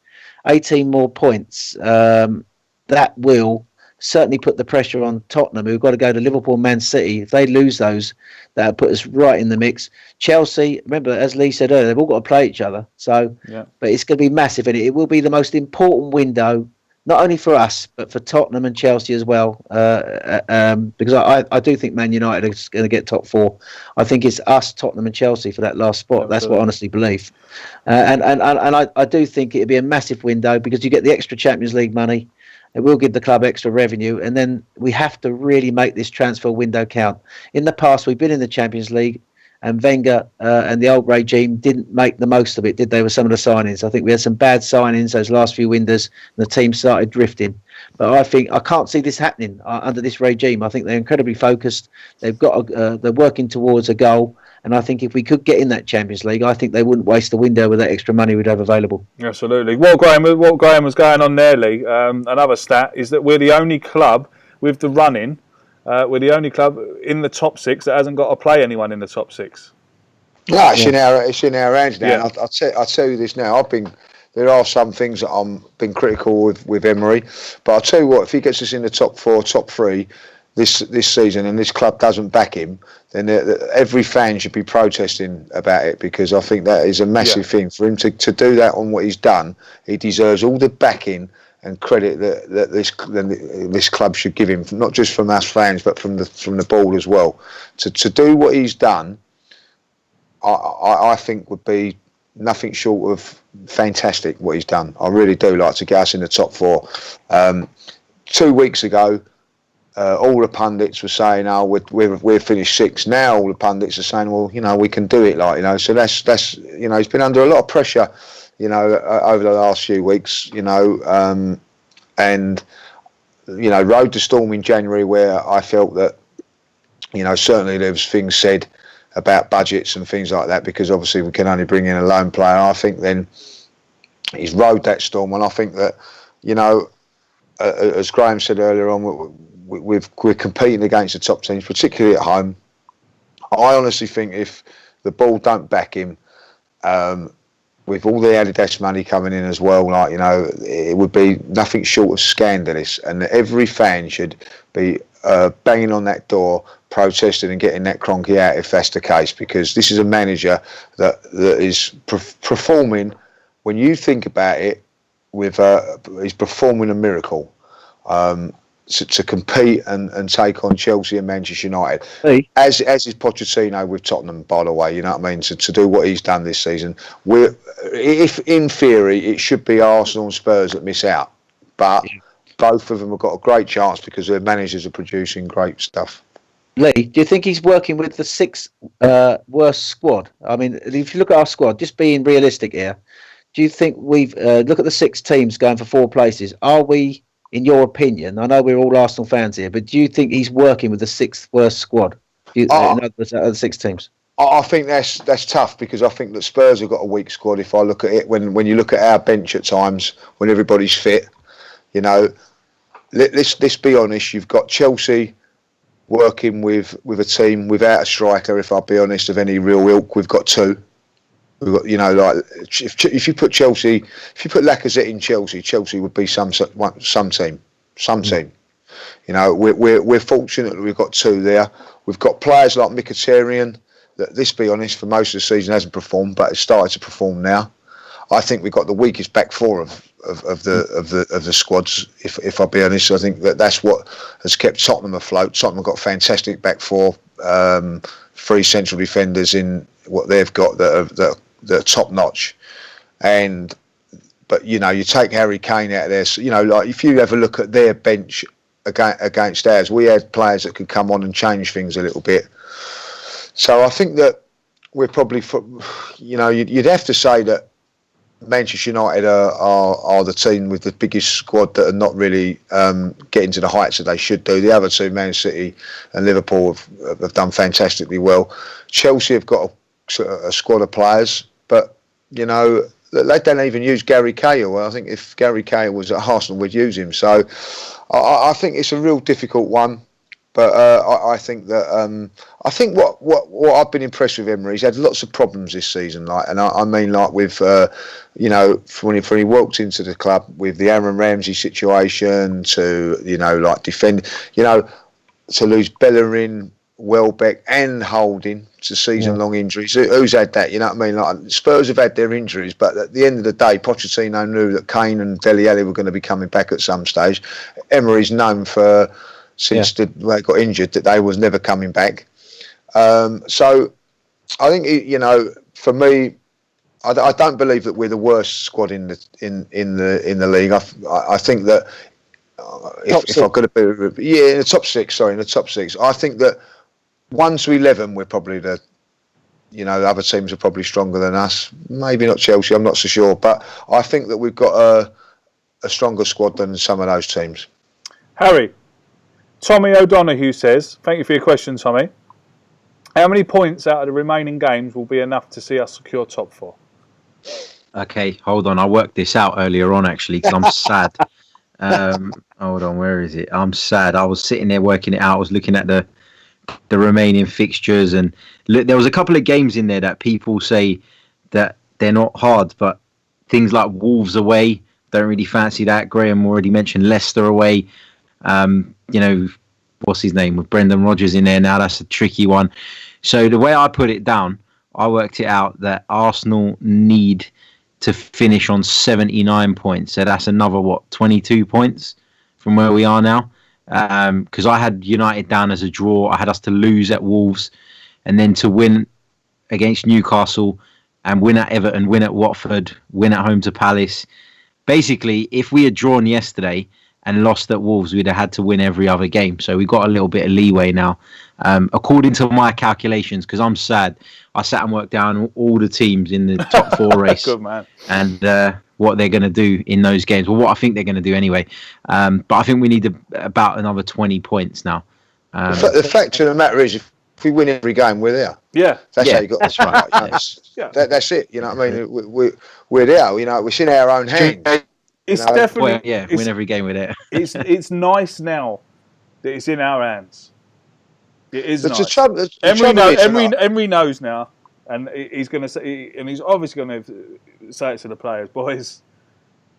[SPEAKER 4] 18 more points, that will certainly put the pressure on Tottenham, who've got to go to Liverpool, Man City. If they lose those, that'll put us right in the mix. Chelsea, remember, as Lee said earlier, they've all got to play each other. So, yeah. But it's going to be massive, and it will be the most important window, not only for us, but for Tottenham and Chelsea as well. Because I do think Man United is going to get top 4. I think it's us, Tottenham and Chelsea for that last spot. Absolutely. That's what I honestly believe. And I do think it'll be a massive window because you get the extra Champions League money. It will give the club extra revenue, and then we have to really make this transfer window count. In the past, we've been in the Champions League, and Wenger and the old regime didn't make the most of it, did they, with some of the signings? I think we had some bad signings those last few windows, and the team started drifting. But I think I can't see this happening under this regime. I think they're incredibly focused. They've got they're working towards a goal. And I think if we could get in that Champions League, I think they wouldn't waste the window with that extra money we'd have available.
[SPEAKER 1] Absolutely. What Graham was going on there, Lee, another stat, is that we're the only club with the run-in, we're the only club in the top 6 that hasn't got to play anyone in the top 6.
[SPEAKER 2] No, it's in our hands now. Yeah. I'll tell you this now. There are some things that I'm been critical with Emery, but I'll tell you what, if he gets us in the top 4, top 3, this season, and this club doesn't back him, then every fan should be protesting about it, because I think that is a massive thing for him to do that on what he's done. He deserves all the backing and credit that this club should give him, not just from us fans but from the board as well. To do what he's done, I think would be nothing short of fantastic. What he's done, I really do like to get us in the top 4. 2 weeks ago, all the pundits were saying, "Oh, we're finished 6th." Now all the pundits are saying, "Well, we can do it." So that's he's been under a lot of pressure, over the last few weeks, and rode the storm in January, where I felt that, certainly there was things said about budgets and things like that, because obviously we can only bring in a lone player. I think then he's rode that storm, and I think that, as Graham said earlier on, we're competing against the top teams, particularly at home. I honestly think if the ball don't back him, with all the Adidas money coming in as well, like, you know, it would be nothing short of scandalous, and every fan should be banging on that door, protesting and getting that Kroenke out if that's the case, because this is a manager that is performing, when you think about it, he's performing a miracle. To compete and take on Chelsea and Manchester United, as is Pochettino with Tottenham, by the way. You know what I mean? To do what he's done this season, if in theory it should be Arsenal and Spurs that miss out, but both of them have got a great chance because their managers are producing great stuff.
[SPEAKER 4] Lee, do you think he's working with the sixth worst squad? I mean, if you look at our squad, just being realistic here, do you think we've look at the 6 teams going for 4 places? Are we, in your opinion, I know we're all Arsenal fans here, but do you think he's working with the 6th worst squad? In other words, out of the 6 teams?
[SPEAKER 2] I think that's tough, because I think that Spurs have got a weak squad. If I look at it, when you look at our bench at times, when everybody's fit, you know, let's be honest. You've got Chelsea working with a team without a striker. If I'll be honest, of any real ilk, we've got 2. We've got, you know, like if you put Lacazette in Chelsea, Chelsea would be some team. You know, we're fortunate that we've got 2 there. We've got players like Mkhitaryan that, let's be honest, for most of the season hasn't performed, but has started to perform now. I think we've got the weakest back 4 of the squads. If I'll be honest, I think that's what has kept Tottenham afloat. Tottenham have got fantastic back 4, 3 central defenders in what they've got that are top notch, but you know, you take Harry Kane out of there, so, you know, like if you have a look at their bench against ours, we had players that could come on and change things a little bit. So I think that we're probably, you know, you'd have to say that Manchester United are the team with the biggest squad that are not really getting to the heights that they should do. The other 2, Man City and Liverpool, have done fantastically well. Chelsea have got a squad of players, but you know, they don't even use Gary Cahill. I think if Gary Cahill was at Arsenal, we'd use him. So I think it's a real difficult one. But I think that I think what I've been impressed with Emery, he's had lots of problems this season. Like, and I mean, like with you know, when he walked into the club with the Aaron Ramsey situation, to, you know, like defend, you know, to lose Bellerin, Welbeck and Holding to season-long injuries. Who's had that? You know what I mean? Like, Spurs have had their injuries, but at the end of the day, Pochettino knew that Kane and Dele Alli were going to be coming back at some stage. Emery's known for, since they got injured, that they was never coming back. So I think, you know, for me, I don't believe that we're the worst squad in the league. I think that if I've got to be, in the top 6. Sorry, in the top 6. I think that 1 to 11, we're probably the, you know, the other teams are probably stronger than us. Maybe not Chelsea, I'm not so sure, but I think that we've got a stronger squad than some of those teams.
[SPEAKER 1] Harry, Tommy O'Donoghue says, thank you for your question, Tommy. How many points out of the remaining games will be enough to see us secure top 4?
[SPEAKER 3] Okay, hold on. I worked this out earlier on, actually, because I'm sad. Hold on, where is it? I'm sad. I was sitting there working it out. I was looking at the remaining fixtures, and look, there was a couple of games in there that people say that they're not hard, but things like Wolves away, don't really fancy that. Graham already mentioned Leicester away. You know, what's his name, with Brendan Rodgers in there now, that's a tricky one. So the way I put it down, I worked it out that Arsenal need to finish on 79 points. So that's another, 22 points from where we are now. Because I had United down as a draw. I had us to lose at Wolves and then to win against Newcastle and win at Everton, win at Watford, win at home to Palace. Basically, if we had drawn yesterday and lost at Wolves, we'd have had to win every other game. So we got a little bit of leeway now. According to my calculations, because I'm sad, I sat and worked down all the teams in the top 4 race.
[SPEAKER 1] Good man.
[SPEAKER 3] And what they're going to do in those games. Well, what I think they're going to do anyway. But I think we need about another 20 points now.
[SPEAKER 2] The fact of the matter is, if we win every game, we're there.
[SPEAKER 1] Yeah.
[SPEAKER 2] That's how you got.
[SPEAKER 3] That's right.
[SPEAKER 2] That's it. You know what I mean? We're there. You know, it's in our own hands.
[SPEAKER 1] It's definitely
[SPEAKER 3] win every game with it.
[SPEAKER 1] It's nice now that it's in our hands. It is nice.
[SPEAKER 2] Emery
[SPEAKER 1] knows now, and he's going to say, and he's obviously going to say it to the players, boys.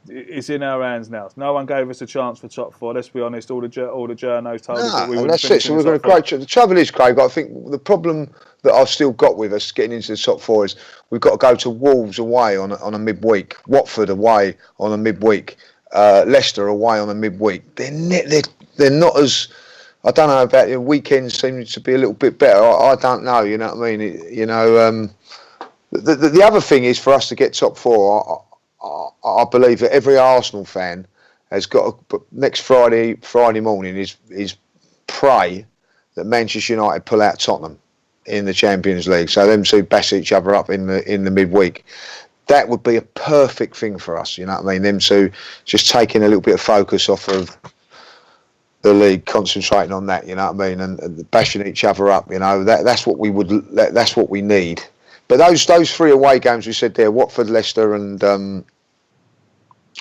[SPEAKER 1] It's in our hands now. No one gave us a chance for top four. Let's be honest. All the journos told us that we
[SPEAKER 2] and
[SPEAKER 1] wouldn't
[SPEAKER 2] that's
[SPEAKER 1] finish
[SPEAKER 2] it. So
[SPEAKER 1] in
[SPEAKER 2] we've
[SPEAKER 1] the
[SPEAKER 2] got a
[SPEAKER 1] top four.
[SPEAKER 2] great. The trouble is, Craig, I think the problem that I've still got with us getting into the top four is we've got to go to Wolves away on a midweek, Watford away on a midweek, Leicester away on a midweek. They're not as. I don't know about your weekends seem to be a little bit better. I don't know. You know what I mean? The other thing is for us to get top four. I believe that every Arsenal fan has got to, next Friday morning is pray that Manchester United pull out Tottenham in the Champions League. So them two bash each other up in the midweek. That would be a perfect thing for us. You know what I mean? Them two just taking a little bit of focus off of the league, concentrating on that. You know what I mean? And bashing each other up. You know that's what we need. But those three away games we said there, Watford, Leicester and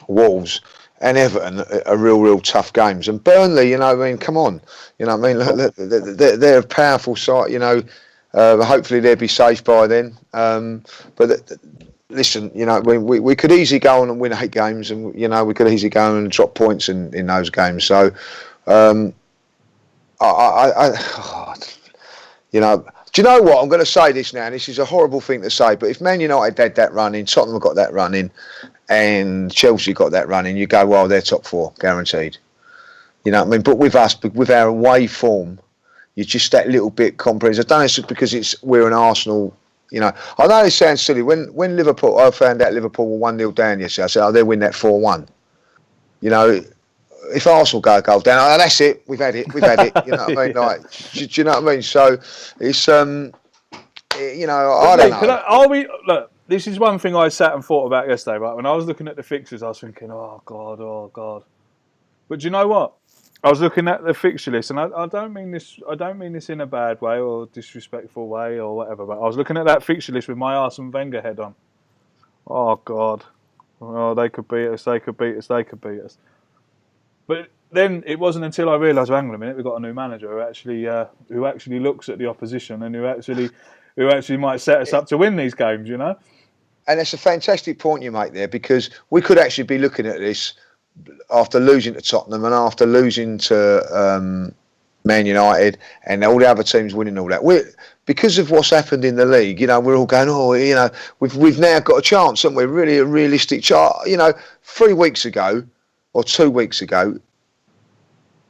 [SPEAKER 2] Wolves and Everton are real tough games. And Burnley, you know what I mean, come on. You know what I mean, they're a powerful side, you know. Hopefully they'll be safe by then. But listen, you know, we could easily go on and win 8 games and, you know, we could easily go on and drop points in those games. So, you know, do you know what? I'm going to say this now, and this is a horrible thing to say, but if Man United had that run in, Tottenham got that run in, and Chelsea got that run in, you go, well, they're top 4, guaranteed. You know what I mean? But with us, with our away form, you're just that little bit comprehensive. I don't know if it's because we're an Arsenal, you know. I know it sounds silly. When Liverpool, I found out Liverpool were 1-0 down yesterday, I said, oh, they'll win that 4-1. You know, if Arsenal go a goal down, oh, that's it. We've had it. You know what I mean?
[SPEAKER 1] Yeah.
[SPEAKER 2] Like, do you know what I mean? So it's you know, I don't know.
[SPEAKER 1] Look, this is one thing I sat and thought about yesterday. Right, when I was looking at the fixtures, I was thinking, oh god. But do you know what? I was looking at the fixture list, and I don't mean this. I don't mean this in a bad way or disrespectful way or whatever. But I was looking at that fixture list with my Arsene Wenger head on. Oh god. Oh, they could beat us. They could beat us. They could beat us. But then it wasn't until I realised, hang on a minute, we've got a new manager who actually looks at the opposition and who actually might set us up to win these games, you know.
[SPEAKER 2] And it's a fantastic point you make there, because we could actually be looking at this after losing to Tottenham and after losing to Man United and all the other teams winning all that. Because of what's happened in the league, you know, we're all going, oh, you know, we've now got a chance, haven't we? Really a realistic chance. You know, 3 weeks ago or 2 weeks ago,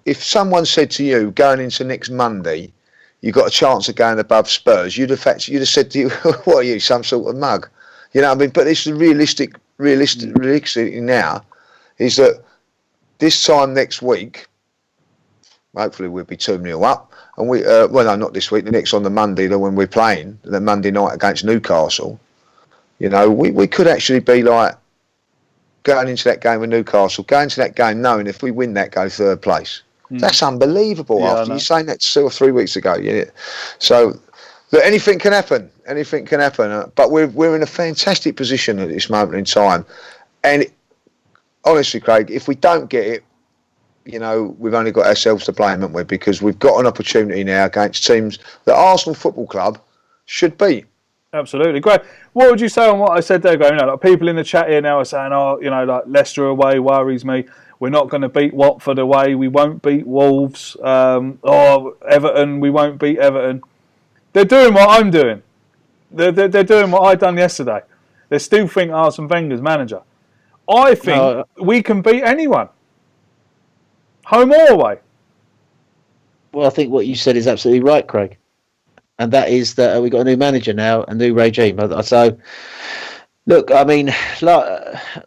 [SPEAKER 2] if someone said to you going into next Monday, you got a chance of going above Spurs, you'd have said to you, what are you, some sort of mug? You know what I mean? But it's the realistic now is that this time next week, hopefully we'll be 2-0 up. And well, no, not this week, the next on the Monday, when we're playing, the Monday night against Newcastle, you know, we could actually be like going into that game with Newcastle, going into that game knowing if we win that, go 3rd place. That's unbelievable.
[SPEAKER 1] Yeah,
[SPEAKER 2] after you saying that 2 or 3 weeks ago, yeah. So look, anything can happen. Anything can happen. But we're in a fantastic position at this moment in time. And honestly, Craig, if we don't get it, you know, we've only got ourselves to blame, haven't we? Because we've got an opportunity now against teams that Arsenal Football Club should beat.
[SPEAKER 1] Absolutely, great. What would you say on what I said there? Going, you know, like people in the chat here now are saying, oh, you know, like Leicester away worries me. We're not going to beat Watford away. We won't beat Wolves. Or Everton, we won't beat Everton. They're doing what I'm doing. They're doing what I done yesterday. They still think Arsene Wenger's manager. I think we can beat anyone, home or away.
[SPEAKER 4] Well, I think what you said is absolutely right, Craig. And that is that we've got a new manager now, a new regime. So, look, I mean,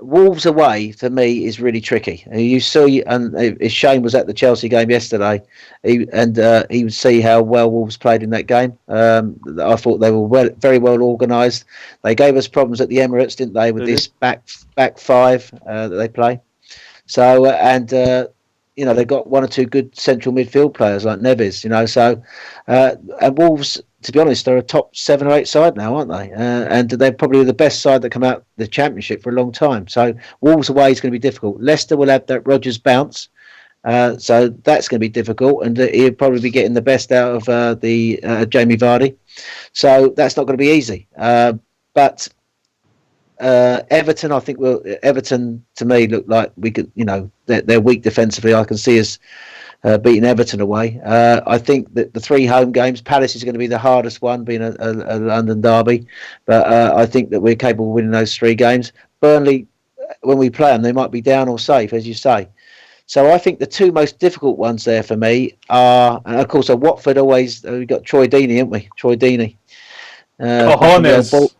[SPEAKER 4] Wolves away to me is really tricky. You see, and Shane was at the Chelsea game yesterday, he would see how well Wolves played in that game. I thought they were very well organised. They gave us problems at the Emirates, didn't they, with this back 5 that they play. So, you know, they've got 1 or 2 good central midfield players like Neves, you know. So, and Wolves, to be honest, they're a top 7 or 8 side now, aren't they? And they're probably the best side that come out the Championship for a long time. So, Wolves away is going to be difficult. Leicester will have that Rodgers bounce. So, that's going to be difficult. And he'll probably be getting the best out of the Jamie Vardy. So, that's not going to be easy. But Everton, I think Everton to me look like we could, they're weak defensively. I can see us beating Everton away. I think that the 3 home games, Palace is going to be the hardest one, being a London derby, but I think that we're capable of winning those 3 games. Burnley, when we play them, they might be down or safe, as you say. So I think the 2 most difficult ones there for me are, and of course, at Watford always, we've got Troy Deeney, haven't we? Troy Deeney.
[SPEAKER 1] Cojones.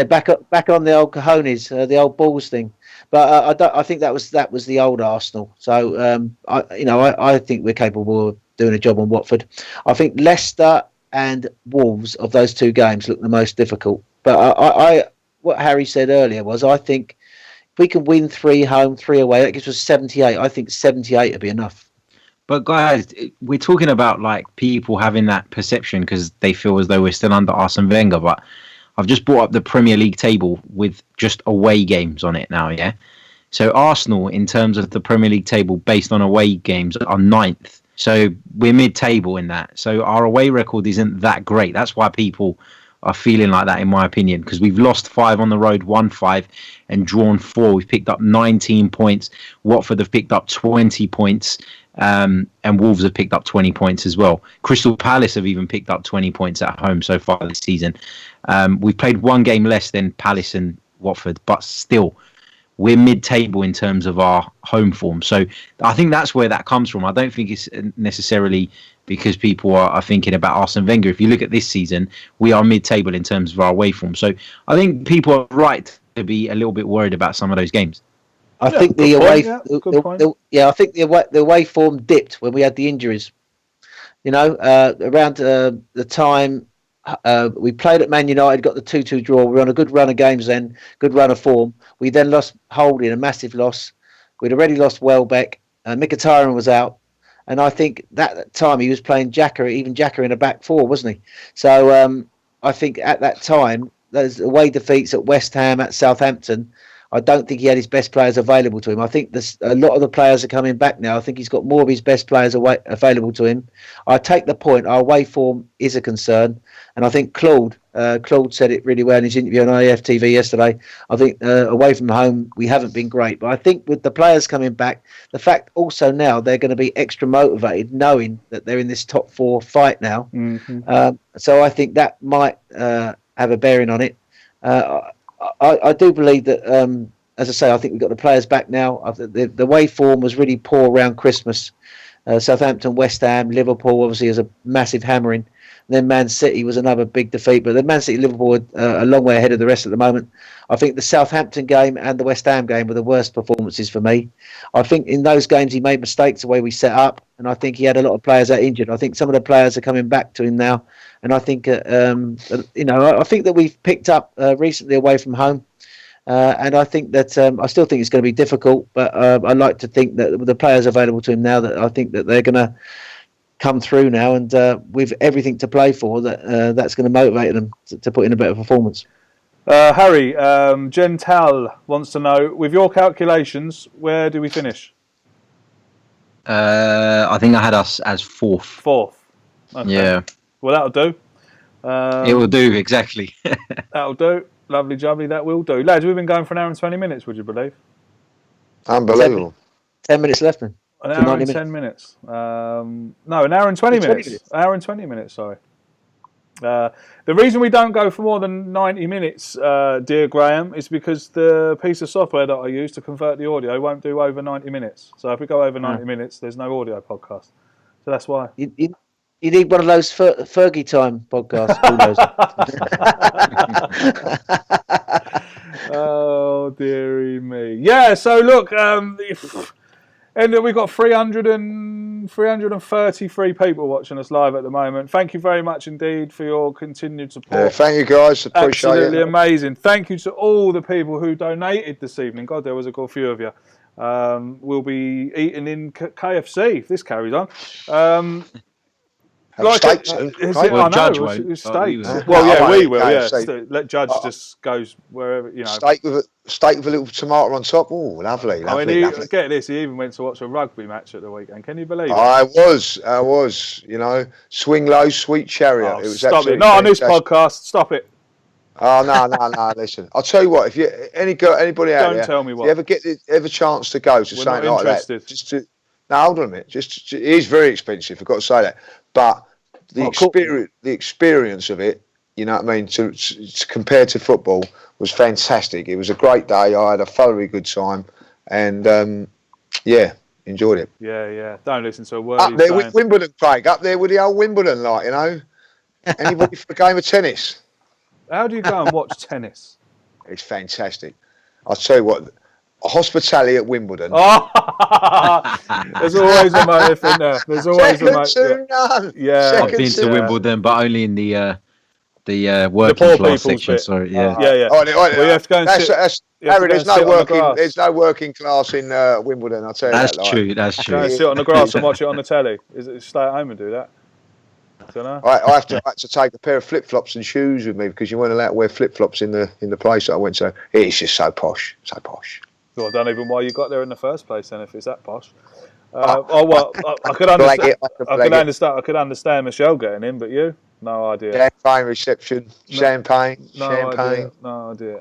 [SPEAKER 4] Back on the old cojones, the old balls thing. But I think that was the old Arsenal. So I think we're capable of doing a job on Watford. I think Leicester and Wolves of those 2 games look the most difficult. But what Harry said earlier was, I think if we can win 3 home, 3 away, that gives us 78. I think 78 would be enough.
[SPEAKER 3] But guys, we're talking about like people having that perception because they feel as though we're still under Arsene Wenger. But I've just brought up the Premier League table with just away games on it now, yeah? So Arsenal, in terms of the Premier League table based on away games, are 9th. So we're mid-table in that. So our away record isn't that great. That's why people are feeling like that, in my opinion, because we've lost 5 on the road, won 5, and drawn 4. We've picked up 19 points. Watford have picked up 20 points. And Wolves have picked up 20 points as well. Crystal Palace have even picked up 20 points at home so far this season. We've played 1 game less than Palace and Watford, but still, we're mid-table in terms of our home form. So I think that's where that comes from. I don't think it's necessarily because people are thinking about Arsene Wenger. If you look at this season, we are mid-table in terms of our away form. So I think people are right to be a little bit worried about some of those games.
[SPEAKER 4] I think the away form dipped when we had the injuries. Around the time we played at Man United, got the 2-2 draw. We were on a good run of games then, good run of form. We then lost Holding, a massive loss. We'd already lost Welbeck. Mkhitaryan was out. And I think that time he was playing Xhaka in a back 4, wasn't he? So I think at that time, those away defeats at West Ham, at Southampton, I don't think he had his best players available to him. I think a lot of the players are coming back now. I think he's got more of his best players available to him. I take the point. Our away form is a concern. And I think Claude said it really well in his interview on IFTV yesterday. I think away from home, we haven't been great. But I think with the players coming back, the fact also now they're going to be extra motivated knowing that they're in this top 4 fight now. Mm-hmm. So I think that might have a bearing on it. I do believe that, as I say, I think we've got the players back now. The way form was really poor around Christmas. Southampton, West Ham, Liverpool obviously is a massive hammering. And then Man City was another big defeat. But the Man City, Liverpool are a long way ahead of the rest at the moment. I think the Southampton game and the West Ham game were the worst performances for me. I think in those games he made mistakes the way we set up. And I think he had a lot of players that injured. I think some of the players are coming back to him now. And I think, I think that we've picked up recently away from home. And I think that I still think it's going to be difficult. But I like to think that with the players available to him now, that I think that they're going to come through now. And with everything to play for, that's going to motivate them to put in a better performance.
[SPEAKER 1] Harry, Gental wants to know, with your calculations, where do we finish?
[SPEAKER 3] I think I had us as 4th.
[SPEAKER 1] 4th. Okay.
[SPEAKER 3] Yeah.
[SPEAKER 1] Well, that'll do.
[SPEAKER 3] It will do, exactly.
[SPEAKER 1] That'll do. Lovely jubbly, that will do. Lads, we've been going for an hour and 20 minutes, would you believe?
[SPEAKER 2] Unbelievable.
[SPEAKER 4] 10 minutes left, man.
[SPEAKER 1] An hour and 10 minutes. No, an hour and 20 minutes. An hour and 20 minutes, sorry. The reason we don't go for more than 90 minutes, dear Graham, is because the piece of software that I use to convert the audio won't do over 90 minutes. So if we go over 90 minutes, there's no audio podcast. So that's why.
[SPEAKER 4] You need one of those Fergie time podcasts.
[SPEAKER 1] Oh, dearie me. Yeah, so look, and we've got 333 people watching us live at the moment. Thank you very much indeed for your continued support.
[SPEAKER 2] Thank you, guys. Appreciate it.
[SPEAKER 1] Absolutely amazing. Thank you to all the people who donated this evening. God, there was a good few of you. We'll be eating in KFC if this carries on.
[SPEAKER 2] Steak soon.
[SPEAKER 3] Judge won't.
[SPEAKER 1] Steak. Well, yeah, we will. Yeah, let Judge just goes wherever,
[SPEAKER 2] Steak with a little tomato on top. Oh, lovely.
[SPEAKER 1] I mean, lovely. Get this. He even went to watch a rugby match at the weekend. Can you believe it?
[SPEAKER 2] I was. Swing low, sweet chariot.
[SPEAKER 1] Stop it. Not on this podcast. Stop it.
[SPEAKER 2] Oh no! Listen, I'll tell you what. If you anybody out
[SPEAKER 1] Don't
[SPEAKER 2] there,
[SPEAKER 1] tell me
[SPEAKER 2] if
[SPEAKER 1] what.
[SPEAKER 2] you ever get the chance to go to
[SPEAKER 1] We're
[SPEAKER 2] something
[SPEAKER 1] not
[SPEAKER 2] like that,
[SPEAKER 1] interested.
[SPEAKER 2] just to no, hold on a minute. It is very expensive. I've got to say that, but the experience of it, you know what I mean, to compared to football, was fantastic. It was a great day. I had a thoroughly good time, and yeah, enjoyed it.
[SPEAKER 1] Yeah. Don't listen to a word
[SPEAKER 2] Up
[SPEAKER 1] he's
[SPEAKER 2] there
[SPEAKER 1] saying.
[SPEAKER 2] with Wimbledon, Craig. Up there with the old Wimbledon, like, you know. Anybody for a game of tennis?
[SPEAKER 1] How do you go and watch tennis?
[SPEAKER 2] It's fantastic. I'll tell you what, hospitality at Wimbledon.
[SPEAKER 1] Oh, there's always a motive in there. There's always a motive.
[SPEAKER 2] to none.
[SPEAKER 1] Yeah.
[SPEAKER 3] I've been to Wimbledon, but only in the working
[SPEAKER 1] poor
[SPEAKER 3] class
[SPEAKER 1] people's
[SPEAKER 3] section.
[SPEAKER 1] bit.
[SPEAKER 3] Sorry, yeah.
[SPEAKER 1] Yeah. Well, you have to go and sit.
[SPEAKER 2] Harry, there's no working.
[SPEAKER 1] There's
[SPEAKER 2] no working class in Wimbledon. I'll tell you
[SPEAKER 3] That's
[SPEAKER 2] that.
[SPEAKER 3] true. That's
[SPEAKER 1] Go
[SPEAKER 3] true.
[SPEAKER 1] and sit on the grass and watch it on the telly. Is it stay at home and do that? Don't know.
[SPEAKER 2] I had to take a pair of flip flops and shoes with me because you weren't allowed to wear flip flops in the place that I went to. It's just so posh, so posh.
[SPEAKER 1] Well, I don't even why you got there in the first place. Then, if it's that posh. I could understand. I could understand Michelle getting in, but you, no idea.
[SPEAKER 2] Champagne reception, champagne.
[SPEAKER 1] No idea.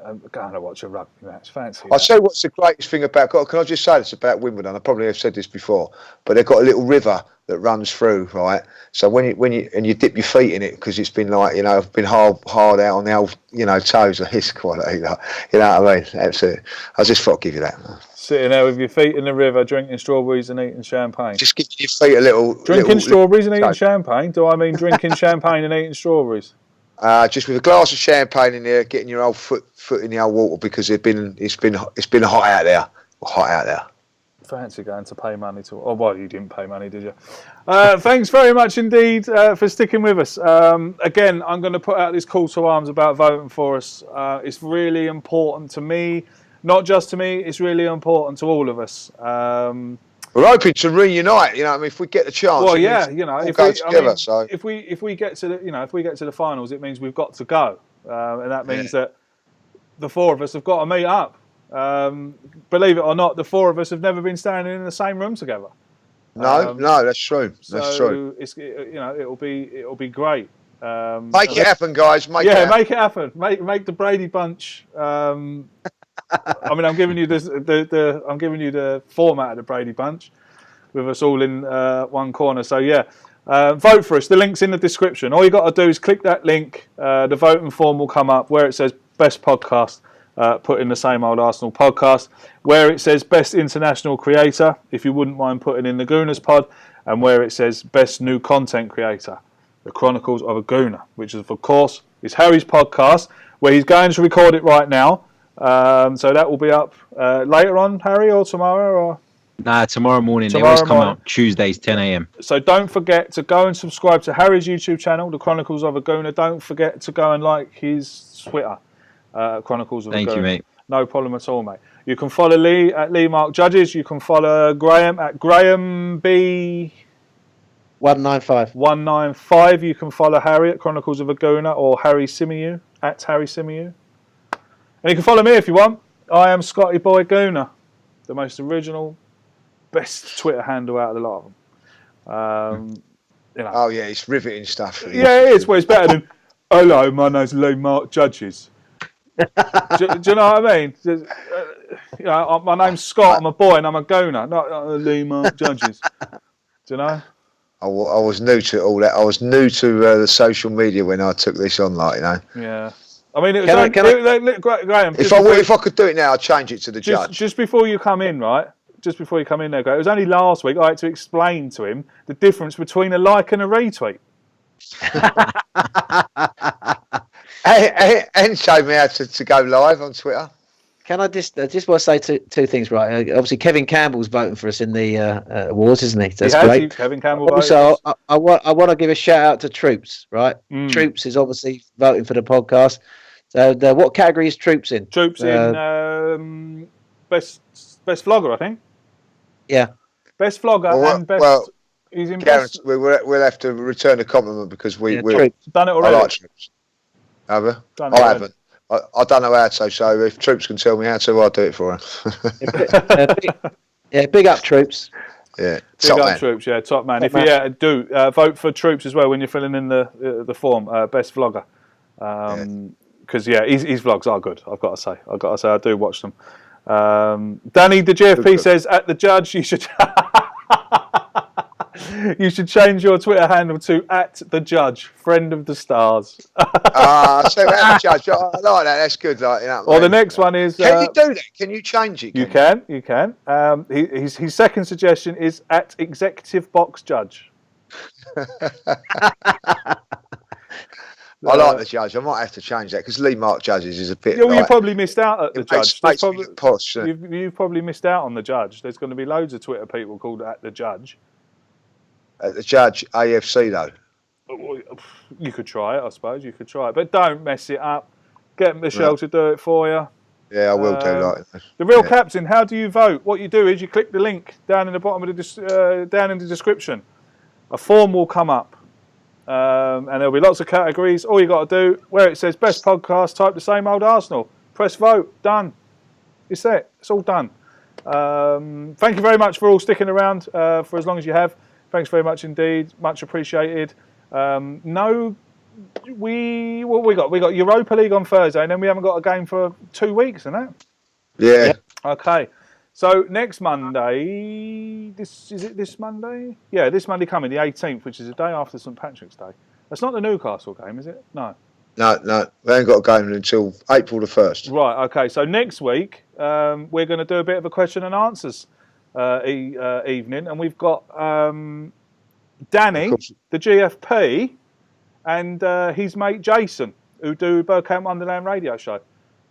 [SPEAKER 1] I'm going to watch a rugby match. Fancy.
[SPEAKER 2] I'll tell you what's the greatest thing about. Can I just say this about Wimbledon? I probably have said this before, but they've got a little river that runs through, right? So when you dip your feet in it because it's been like, you know, been hard out on the old, you know, toes of his quality, like, you know what I mean? That's it. I just thought I'd give you that.
[SPEAKER 1] Sitting there with your feet in the river, drinking strawberries and eating champagne.
[SPEAKER 2] Just give your feet a little.
[SPEAKER 1] Drinking strawberries and eating champagne? Do I mean drinking champagne and eating strawberries?
[SPEAKER 2] Just with a glass of champagne in there, getting your old foot in the old water because it's been hot out there. Hot out there.
[SPEAKER 1] Fancy going to pay money to. Oh, well, you didn't pay money, did you? Thanks very much indeed for sticking with us. Again, I'm going to put out this call to arms about voting for us. It's really important to me, not just to me. It's really important to all of us.
[SPEAKER 2] We're hoping to reunite. You know, I mean, if we get the chance.
[SPEAKER 1] Well, yeah, you know,
[SPEAKER 2] if
[SPEAKER 1] we get to the finals, it means we've got to go, and that means that the four of us have got to meet up. Believe it or not, the four of us have never been standing in the same room together.
[SPEAKER 2] No, that's true. That's true.
[SPEAKER 1] It's, you know, it'll be great.
[SPEAKER 2] Make it happen, guys. Make it
[SPEAKER 1] happen. Make the Brady Bunch. I mean, I'm giving you I'm giving you the format of the Brady Bunch, with us all in one corner. So yeah, vote for us. The link's in the description. All you got to do is click that link. The voting form will come up where it says Best Podcast. Put in the Same Old Arsenal Podcast, where it says Best International Creator, if you wouldn't mind putting in the Gooners Pod, and where it says Best New Content Creator, The Chronicles of a Gooner, which is, of course, is Harry's podcast, where he's going to record it right now. So that will be up later on, Harry, or tomorrow, or?
[SPEAKER 3] Nah, tomorrow morning. They always come out Tuesdays, 10 a.m.
[SPEAKER 1] So don't forget to go and subscribe to Harry's YouTube channel, The Chronicles of a Gooner. Don't forget to go and like his Twitter. Chronicles of a Gooner.
[SPEAKER 3] Thank you, mate.
[SPEAKER 1] No problem at all, mate. You can follow Lee at Lee Mark Judges. You can follow Graham at Graham B 195. You can follow Harry at Chronicles of a Gooner or Harry Simiu at Harry Simiu. And you can follow me if you want. I am Scotty Boy Gooner, the most original, best Twitter handle out of the lot of them. You know. Oh
[SPEAKER 2] yeah, it's riveting stuff. Really.
[SPEAKER 1] Yeah, it is. Well, it's better than hello, my name's Lee Mark Judges. do you know what I mean? You know, my name's Scott. I'm a boy, and I'm a Gooner, not Lee Mark Judges. Do you know?
[SPEAKER 2] I was new to all that. I was new to the social media when I took this on, like, you know.
[SPEAKER 1] Yeah. I mean, it was Graham.
[SPEAKER 2] If I could do it now, I'd change it to the judge.
[SPEAKER 1] Just before you come in, right? Just before you come in there, Graham. It was only last week I had to explain to him the difference between a like and a retweet.
[SPEAKER 2] And showed me how to go live on Twitter.
[SPEAKER 4] Can I just want to say two things, right? Obviously, Kevin Campbell's voting for us in the awards, isn't he? That's great.
[SPEAKER 1] Kevin Campbell.
[SPEAKER 4] Also, I want to give a shout out to Troops, right? Troops is obviously voting for the podcast. So, what category is Troops in?
[SPEAKER 1] Troops in best vlogger, I think.
[SPEAKER 4] Yeah.
[SPEAKER 1] Best vlogger and best. Well, he's in best.
[SPEAKER 2] We'll have to return the compliment because we've
[SPEAKER 1] done it already.
[SPEAKER 2] I like Troops. Have you? I haven't. I don't know how to, so if Troops can tell me how to, I'll do it for him.
[SPEAKER 4] Big up Troops.
[SPEAKER 2] Yeah,
[SPEAKER 1] big up Troops. Yeah, top man. Vote for Troops as well when you're filling in the form. Best vlogger, because his vlogs are good. I've got to say, I do watch them. Danny, the GFP says at the Judge, you should you should change your Twitter handle to at the Judge, friend of the stars.
[SPEAKER 2] So at the Judge, I like that. That's good. Like,
[SPEAKER 1] Or the next one is.
[SPEAKER 2] Can you do that? Can you change it?
[SPEAKER 1] You can. His second suggestion is at Executive Box Judge.
[SPEAKER 2] I like the Judge. I might have to change that because Lee Mark Judges is a bit.
[SPEAKER 1] Yeah, well, you probably missed out at the Judge.
[SPEAKER 2] Makes me look posh.
[SPEAKER 1] You've probably missed out on the Judge. There's going to be loads of Twitter people called at the Judge.
[SPEAKER 2] At the Judge AFC though.
[SPEAKER 1] You could try it, I suppose. You could try it, but don't mess it up. Get Michelle to do it for you.
[SPEAKER 2] Yeah, I will do that.
[SPEAKER 1] The real captain. How do you vote? What you do is you click the link down in the bottom of the down in the description. A form will come up. And there'll be lots of categories. All you got to do, where it says best podcast, type the same old Arsenal. Press vote. Done. It's it. It's all done. Thank you very much for all sticking around for as long as you have. Thanks very much indeed. Much appreciated. We got Europa League on Thursday, and then we haven't got a game for 2 weeks, isn't it?
[SPEAKER 2] Yeah.
[SPEAKER 1] Okay. So next Monday, this Monday? Yeah, this Monday coming, the 18th, which is the day after St Patrick's Day. That's not the Newcastle game, is it? No.
[SPEAKER 2] No. We ain't got a game until April the 1st.
[SPEAKER 1] Right, okay. So next week, we're going to do a bit of a question and answers evening. And we've got Danny, the GFP, and his mate Jason, who do Bergkamp Wonderland radio show,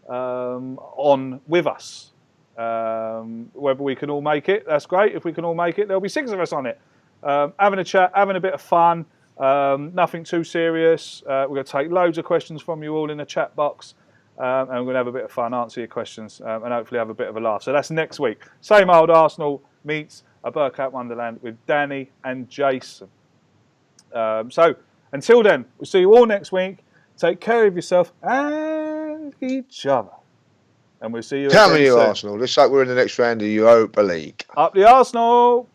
[SPEAKER 1] on with us. Whether we can all make it, that's great. If we can all make it, there'll be 6 of us on it, having a chat, having a bit of fun, nothing too serious. We're going to take loads of questions from you all in the chat box, and we're going to have a bit of fun, answer your questions, and hopefully have a bit of a laugh. So that's next week. Same old Arsenal meets a Bergkamp Wonderland with Danny and Jason. So until then, we'll see you all next week. Take care of yourself and each other. And we'll see you
[SPEAKER 2] Tell me,
[SPEAKER 1] soon.
[SPEAKER 2] Arsenal. Looks like we're in the next round of the Europa League.
[SPEAKER 1] Up the Arsenal!